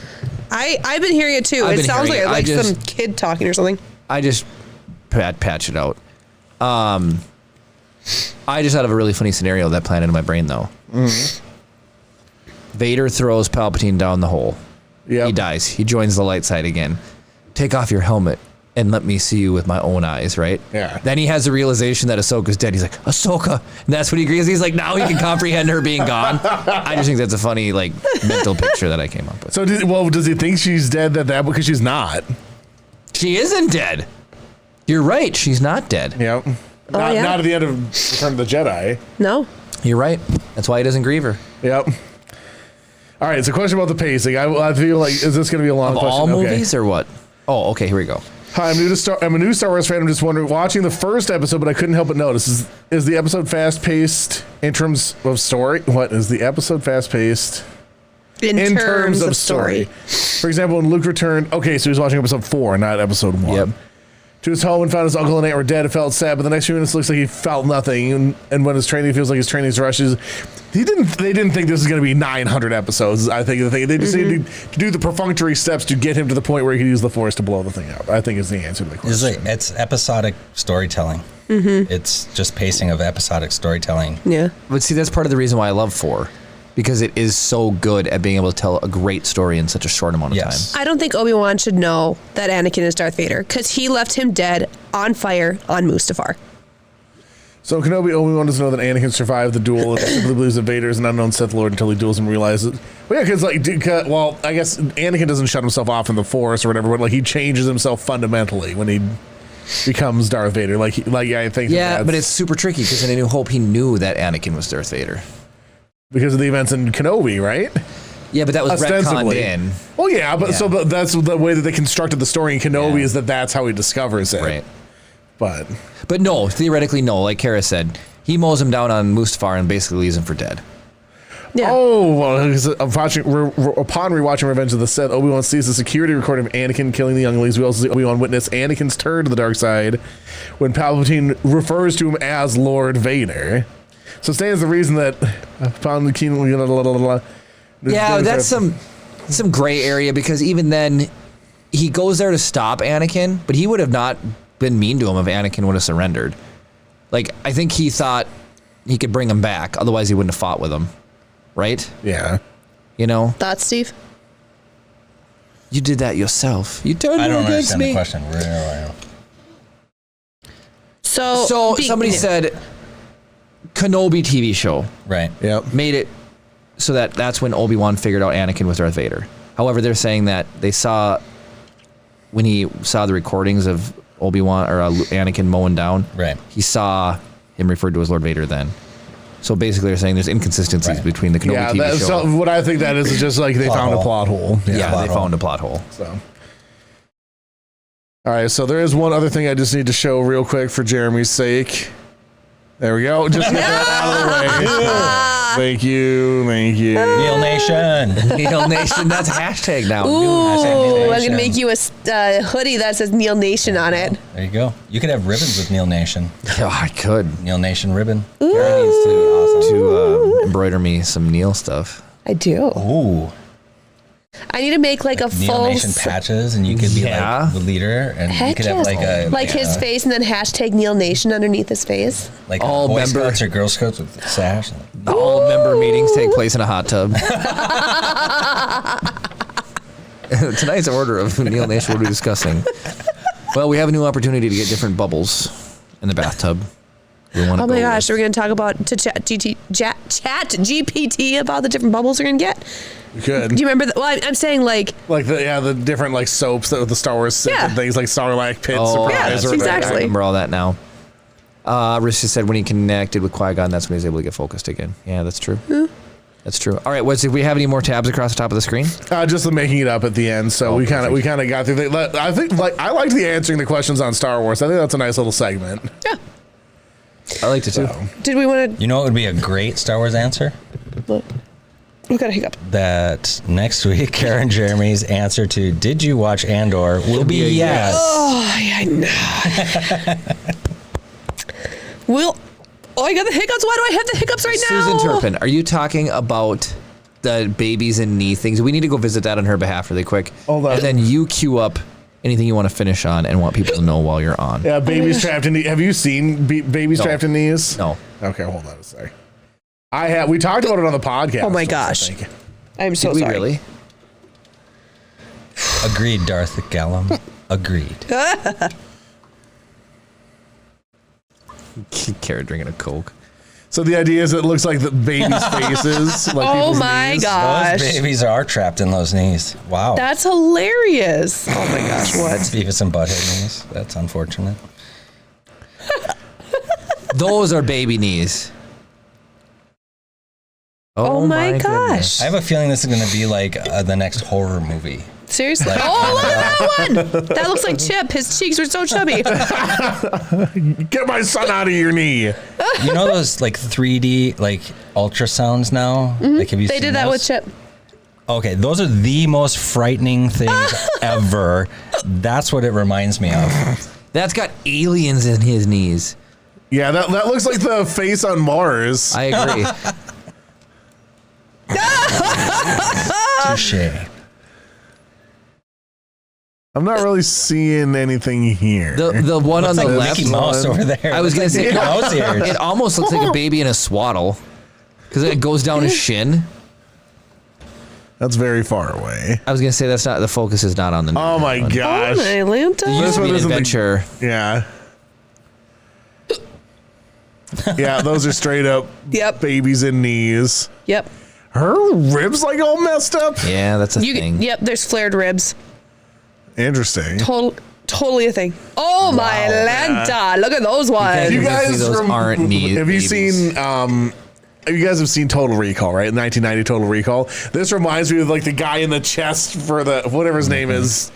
I've been hearing it too. I've It been sounds hearing like it. some kid talking or something. I just patch it out. I just thought of a really funny scenario that planted in my brain though. Mm-hmm. Vader throws Palpatine down the hole. Yeah. He dies. He joins the light side again. Take off your helmet and let me see you with my own eyes, right? Yeah. Then he has the realization that Ahsoka's dead. He's like, Ahsoka. And that's what he agrees. He's like, now he can comprehend her being gone. I just think that's a funny, like, mental picture that I came up with. So, does he think she's dead that because she's not? She isn't dead. You're right. She's not dead. Yep. Not at the end of Return of the Jedi. No. You're right. That's why he doesn't grieve her. Yep. All right. So, question about the pacing. I feel like, is this going to be a long Of question? all Okay. movies or what? Oh, okay. Here we go. Hi, I'm a new Star Wars fan. I'm just wondering, watching the first episode, but I couldn't help but notice, is the episode fast-paced in terms of story? What is the episode fast-paced in terms of story? For example, when Luke returned, okay, so he was watching episode 4, not episode 1. Yep. To his home and found his uncle and aunt were dead. It felt sad, but the next few minutes looks like he felt nothing. And when his training feels like his training's rushes, they didn't think this was going to be 900 episodes. I think they just needed to do the perfunctory steps to get him to the point where he could use the Force to blow the thing up. I think is the answer to the question. It's episodic storytelling. It's just pacing of episodic storytelling. Yeah. But see, that's part of the reason why I love 4. Because it is so good at being able to tell a great story in such a short amount of Yes. time. I don't think Obi-Wan should know that Anakin is Darth Vader because he left him dead on fire on Mustafar. So Kenobi Obi-Wan doesn't know that Anakin survived the duel and simply believes that Vader is an unknown Sith Lord until he duels and realizes. Well, yeah, because I guess Anakin doesn't shut himself off from the Force or whatever, but like he changes himself fundamentally when he becomes Darth Vader. I think. Yeah, but it's super tricky because in A New Hope, he knew that Anakin was Darth Vader. because of the events in Kenobi, right? Yeah, but that was retconned Ostensibly. in. Well, yeah, but Yeah. but that's the way that they constructed the story in Kenobi Yeah. is that's how he discovers it. Right. But no, theoretically, no. Like Kara said, he mows him down on Mustafar and basically leaves him for dead. Yeah. Oh, well, upon rewatching Revenge of the Sith, Obi-Wan sees the security recording of Anakin killing the younglings. We also see Obi-Wan witness Anakin's turn to the dark side when Palpatine refers to him as Lord Vader. So stands the reason that upon the king. Yeah, that's some gray area because even then, he goes there to stop Anakin, but he would have not been mean to him if Anakin would have surrendered. Like, I think he thought he could bring him back, otherwise he wouldn't have fought with him. Right? Yeah. You know? Thoughts, Steve? You did that yourself. You turned I don't against understand me. the question. Really. So somebody said Kenobi TV show Right. Yep. made it so that's when Obi-Wan figured out Anakin was Darth Vader. However, they're saying that they saw when he saw the recordings of Obi-Wan or Anakin mowing down. Right. He saw him referred to as Lord Vader then. So basically, they're saying there's inconsistencies Right. between the Kenobi Yeah, TV show. so what I think that is just like they Plot found a hole. plot hole. yeah, plot they hole. found a plot hole. So. All right, so there is one other thing I just need to show real quick for Jeremy's sake. There we go. Just get that out of the way. Thank you. Neil Nation. Neil Nation, that's a hashtag now. Ooh, Neil I'm Nation. gonna make you a hoodie that says Neil Nation on it. There you go. You could have ribbons with Neil Nation. Yeah, I could. Neil Nation ribbon. Kara needs to embroider me some Neil stuff. I do. Ooh. I need to make like a Neil full Nation patches, and you could be Yeah. like the leader, and you Heck could have yes. like a like his face and then hashtag Neil Nation underneath his face. like All Boy member- Scouts or Girl Scouts with the sash. All member meetings take place in a hot tub. Tonight's order of Neil Nation, what are we discussing? Well, we have a new opportunity to get different bubbles in the bathtub. We want to Oh my gosh, we're gonna talk about to chat GPT about the different bubbles we're gonna get. We could. Do you remember? Well, I'm saying like Like the different like soaps that with the Star Wars sip Yeah. and things like Sarlacc pit Oh, surprise Yeah, or whatever. I exactly. remember all that now. Rich just said when he connected with Qui-Gon, that's when he was able to get focused again. Yeah, that's true. That's true. All right, do we have any more tabs across the top of the screen? Just the making it up at the end. So we kind of got through. I think I liked the answering the questions on Star Wars. I think that's a nice little segment. yeah. I liked it too. Did we want You know what would be a great Star Wars answer? to? We got a hiccup. That next week, Karen Jeremy's answer to "Did you watch Andor?" will be yes. Oh, yeah, I know. Well, I got the hiccups. Why do I have the hiccups right now? Susan Turpin, are you talking about the babies and knee things? We need to go visit that on her behalf really quick. Hold on. And then you queue up anything you want to finish on and want people to know while you're on. Yeah, babies trapped in. Have you seen babies No. trapped in knees? No. Okay, hold on a sec. I have. We talked about it on the podcast. Oh my once, I gosh. think. I'm so Did we sorry. really? Agreed, Darth Gallum. Agreed. Kara drinking a Coke. So the idea is it looks like the babies' faces. Like Oh people's my knees. gosh. Those babies are trapped in those knees. Wow. That's hilarious. Oh my gosh, what? Beavis and Butthead knees. That's unfortunate. Those are baby knees. Oh my goodness. gosh. I have a feeling this is going to be like the next horror movie. Seriously? Oh, look at that one. That looks like Chip. His cheeks were so chubby. Get my son out of your knee. You know those like 3D like ultrasounds now? Like have you They seen did that those? with Chip. Okay, those are the most frightening things ever. That's what it reminds me of. That's got aliens in his knees. Yeah, that looks like the face on Mars. I agree. Touche. I'm not really seeing anything here. The one on Looks the like left. Mickey Mouse over there. I was gonna say Mickey Mouse ears. it almost looks like a baby in a swaddle because it goes down his shin. That's very far away. I was gonna say that's not the focus is not on the. Oh my one. gosh. Oh, Atlanta. It used to be an isn't the- adventure. Yeah. Yeah, those are straight up Yep. babies in knees. Yep. Her ribs like all messed up. Yeah, that's a thing. Yep, there's flared ribs. Interesting. Totally a thing. Oh my Atlanta. Look at those ones. You Usually guys those aren't knee Have you babies. seen you guys have seen Total Recall, right? 1990 Total Recall. This reminds me of like the guy in the chest for the whatever his name is.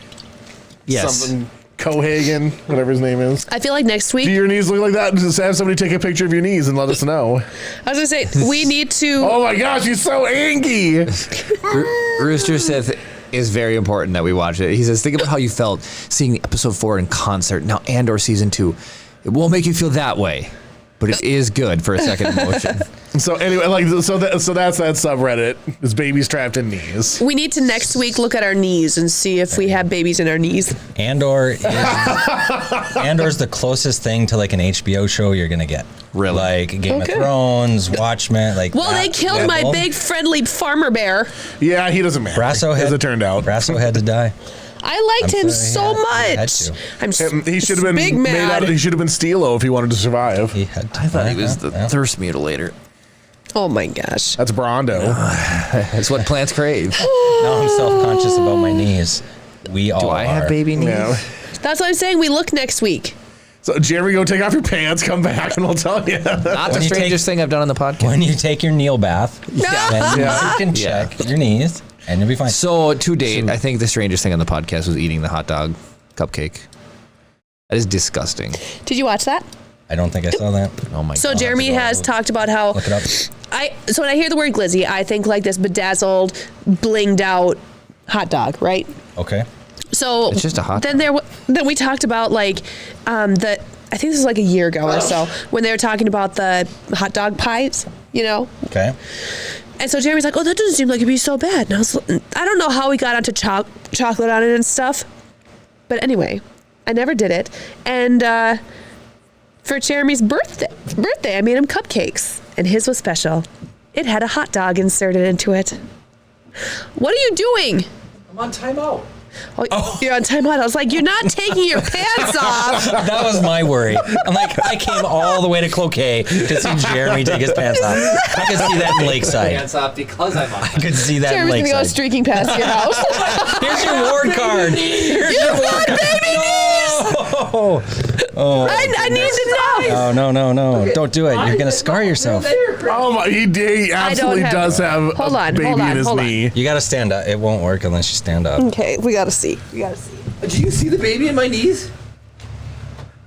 Yes. Something Cohagen, whatever his name is. I feel like next Do week, your knees look like that? Just have somebody take a picture of your knees and let us know. I was going to say, we need to. Oh my gosh, he's so angy. Rooster Sith is very important that we watch it. He says, think about how you felt seeing episode 4 in concert. Now Andor season 2. It won't make you feel that way, but it is good for a second emotion. So anyway, like so that's that subreddit is babies trapped in knees. We need to next week look at our knees and see if we have babies in our knees. Andor's the closest thing to like an HBO show you're gonna get. Really? Like Game Okay. of Thrones, Watchmen, like Well, they that killed my level. big friendly farmer bear. Yeah, he doesn't matter. Brasso as had it turned out. Brasso had to die. I liked him sorry, so he had much. to. I'm He should have been big made mad. out. He should have been Steelo if he wanted to survive. He had to I thought he die. was the Yeah. thirst mutilator. Oh my gosh. That's Brondo. That's what plants crave. Now I'm self-conscious about my knees. We all Do I have are. baby knees? Yeah. That's what I'm saying. We look next week. So, Jeremy, go take off your pants, come back, and we'll tell you. Not the When you strangest thing I've done on the podcast. When you take your kneel bath, then you can check your knees, and you'll be fine. So to date, I think the strangest thing on the podcast was eating the hot dog cupcake. That is disgusting. Did you watch that? I don't think I saw that. Oh my god. So Jeremy has talked about how Look it up. So when I hear the word glizzy, I think like this bedazzled, blinged out hot dog, right? Okay. So It's just a hot then then we talked about like I think this was like a year ago or so when they were talking about the hot dog pies, Okay. And so Jeremy's like, "Oh, that doesn't seem like it'd be so bad." And I don't know how we got onto chocolate on it and stuff, but anyway, I never did it. And for Jeremy's birthday, I made him cupcakes, and his was special. It had a hot dog inserted into it. What are you doing? I'm on timeout. Oh, you're on timeout. I was like, you're not taking your pants off. That was my worry. I'm like, I came all the way to Cloquet to see Jeremy take his pants off. I could see that in Lakeside. Pants off because I'm on. I could see that Jeremy's in gonna go Lakeside. streaking past your house. Here's your ward card. Here's your ward card. No! Oh. I need to know. No. Don't do it. You're going to scar yourself. Oh my! He absolutely does have a baby in his knee. You got to stand up. It won't work unless you stand up. Okay, we gotta see. Do you see the baby in my knees?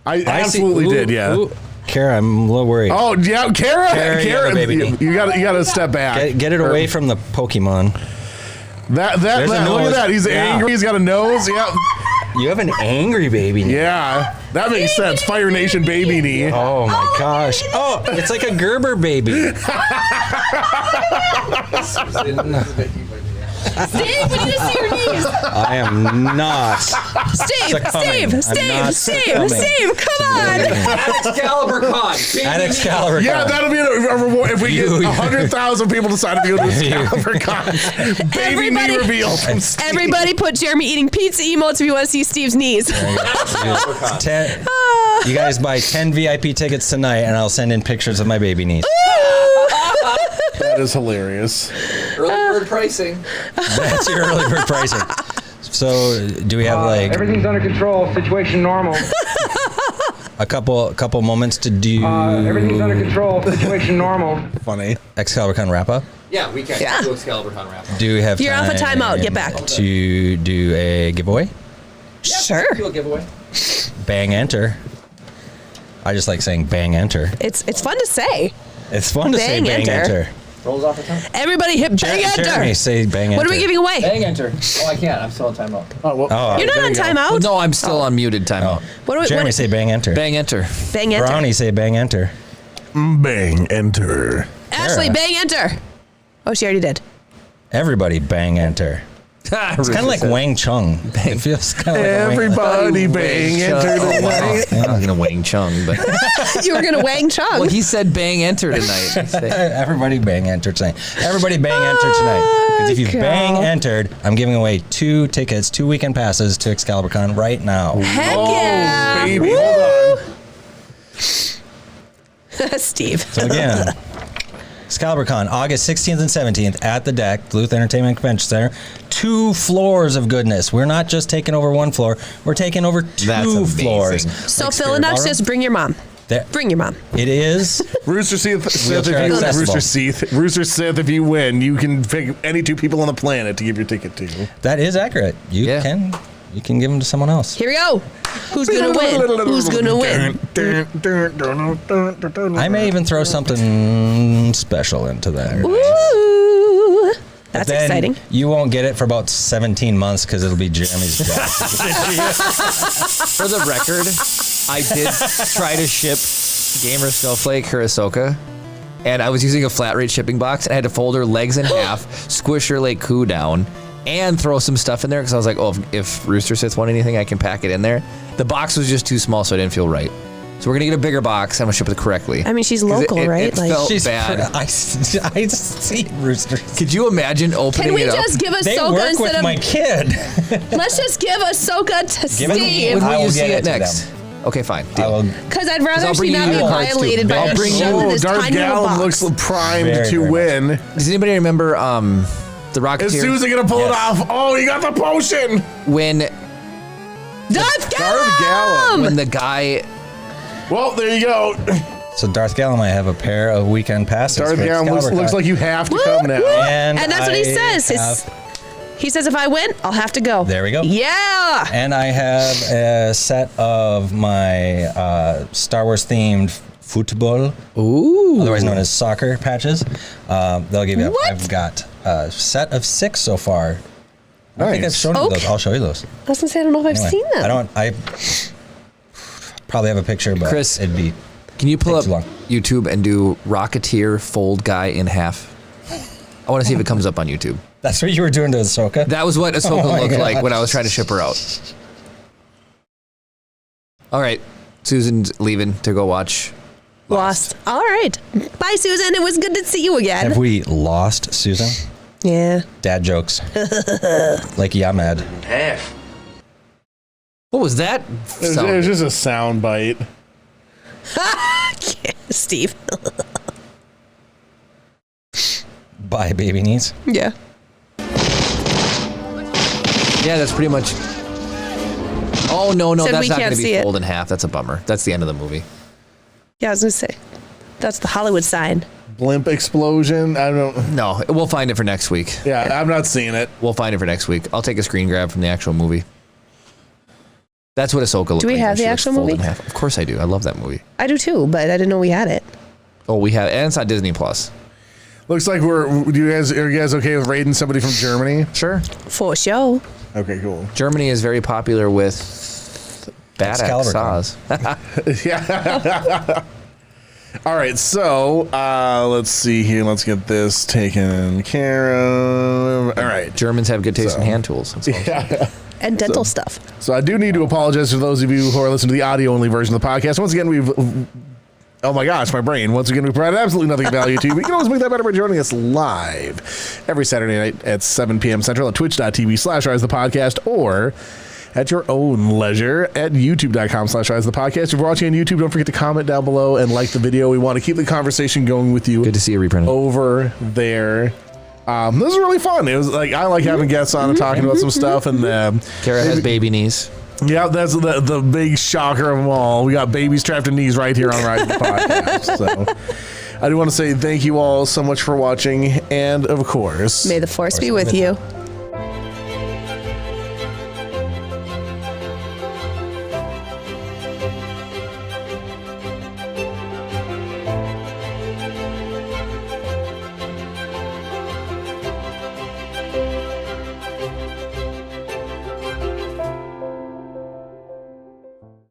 I see- absolutely ooh, did. Yeah. ooh. Kara, I'm a little worried. Oh yeah, Kara, you have a baby knee. you gotta step back. Get it away from the Pokemon. That a look at nose. that. He's Yeah. angry. He's got a nose. Yeah. You have an angry baby knee. Yeah. That makes sense. Fire Nation baby knee. Oh my gosh. Oh, it's like a Gerber baby. Steve, we need to see your knees. I am not. Steve, Succumbing. Steve, come on. Excalibur Con. At Excalibur Yeah, Con. that'll be a reward if we get You- 100,000 people decide to go to Excalibur Con. Baby knee Everybody- reveal from Steve. Everybody put Jeremy eating pizza emotes if you want to see Steve's knees. 10 you guys buy 10 VIP tickets tonight, and I'll send in pictures of my baby niece. That is hilarious. Early bird pricing. That's your early bird pricing. So, do we have like Everything's under control. Situation normal. a couple moments to do Everything's under control. Situation normal. Funny. Excalibur Con wrap up? Yeah, we can Yeah. do Excalibur Con wrap. Do we have You're off a time timeout. Get back. to do a giveaway? Sure. Do a giveaway. Bang enter. I just like saying bang enter. It's fun to say. It's fun to say Bang bang enter. enter. Rolls off the tongue. Everybody hit bang enter. Jeremy, say bang enter. What are we giving away? Bang enter. Oh, I can't. I'm still on timeout. Oh, well, Oh, You're not on timeout. No, I'm still on muted timeout. What do we, Jeremy, say bang enter. Bang enter. bang enter. Brownie, say bang enter. bang, enter. Ashley, Sarah. bang enter. Oh, she already did. Everybody bang enter. It's kind of like Wang Chung. It feels kind of like Everybody bang, enter tonight. I'm not gonna Wang Chung, but You were gonna wang Chung. well, he said bang enter tonight. Everybody bang enter tonight. Everybody bang enter tonight. Because if you Girl. bang entered, I'm giving away 2 tickets, 2 weekend passes to Excalibur Con right now. Heck Oh, yeah. baby, hold on. Steve. So again, Excalibur Con, August 16th and 17th at the Deck, Duluth Entertainment and Convention Center. 2 floors of goodness. We're not just taking over 1 floor. We're taking over 2 That's amazing. floors. So Like Phil and Spirit Dutch Ballroom. just bring your mom. There- Bring your mom. It is. Rooster Sith, Wheelchair accessible. Rooster Sith, if you win, you can pick any 2 people on the planet to give your ticket to. That is accurate. You Yeah. can give them to someone else. Here we go. Who's gonna win? Who's gonna win? I may even throw something special into there. Ooh. That's Then exciting. You won't get it for about 17 months because it'll be Jeremy's job. For the record, I did try to ship Gamer Snowflake her Ahsoka, and I was using a flat rate shipping box, and I had to fold her legs in half, squish her like coo down, and throw some stuff in there because I was like, oh, if Rooster Sith want anything, I can pack it in there. The box was just too small, so I didn't feel right. So we're gonna get a bigger box. I'm gonna ship it correctly. I mean, she's 'Cause local, right? It felt bad. I see Rooster. Could you imagine opening Can we it up? just give They Ahsoka work instead with of? my kid. Let's just give Ahsoka to Give it to me. Steve. When I will will you see get it it to next? them. Okay, fine. I Deal. will. Because I'd rather I'll she bring not you be your cards, too. violated by I'll a bring shove you- in this Darth tiny little Gallon box. looks primed Very, to very win. Does anybody remember the Rocketeer? As soon as they're gonna pull it Yes. off, oh, you got the potion. Darth when Darth Gallum! Gallum. when the guy Well, there you go. So Darth Gallum might have a pair of weekend passes. Darth for Gallum Excalibur looks Con. like you have to come now. And that's what he I says. have- He says if I win, I'll have to go. There we go. Yeah. And I have a set of my Star Wars themed football, otherwise known as soccer patches. They'll give you. What? I've got a set of 6 so far. I think I've shown you those. I'll show you those. I was gonna say I don't know if I've seen them. I probably have a picture, but Chris, it'd be. Can you pull take up too long. YouTube and do Rocketeer fold guy in half? I want to see if it comes up on YouTube. That's what you were doing to Ahsoka? That was what Ahsoka Oh my looked like when I gosh. was trying to ship her out. All right, Susan's leaving to go watch. Lost. All right. Bye, Susan. It was good to see you again. Have we lost Susan? Yeah. Dad jokes. Like Yamad. Half. What was that? It was just a sound bite. Steve. Bye, baby knees. Yeah. Yeah, that's pretty much. Oh no, Said that's we not can't going to see be it. folded in half. That's a bummer. That's the end of the movie. Yeah, I was gonna say. That's the Hollywood sign. Blimp explosion. I don't. No, we'll find it for next week. Yeah, I'm not seeing it. We'll find it for next week. I'll take a screen grab from the actual movie. That's what Ahsoka looked like. Do we when have she the was actual folded movie? in half. Of course I do. I love that movie. I do too, but I didn't know we had it. Oh, we have, and it's on Disney Plus. Looks like are you guys okay with raiding somebody from Germany? Sure. For show. Okay, cool. Germany is very popular with badass Excalibur Con. saws. Yeah. All right, so let's see here. Let's get this taken care of. All right. Germans have good taste in hand tools. That's all. Yeah. And dental stuff. So I do need to apologize to those of you who are listening to the audio-only version of the podcast. Once again, oh my gosh, my brain. Once again, we provide absolutely nothing of value to you. But you can always make that better by joining us live every Saturday night at 7 p.m. Central at twitch.tv/RiseThePodcast or at your own leisure at youtube.com/RiseThePodcast. If you're watching on YouTube, don't forget to comment down below and like the video. We want to keep the conversation going with you. Good to see you reprinted. Over there. This is really fun. It was like I like having guests on and talking about some stuff. And Kara has baby knees. yeah, that's the big shocker of them all. We got babies trapped in knees right here on Rise the Podcast. So I do want to say thank you all so much for watching, and of course, May the force be with you.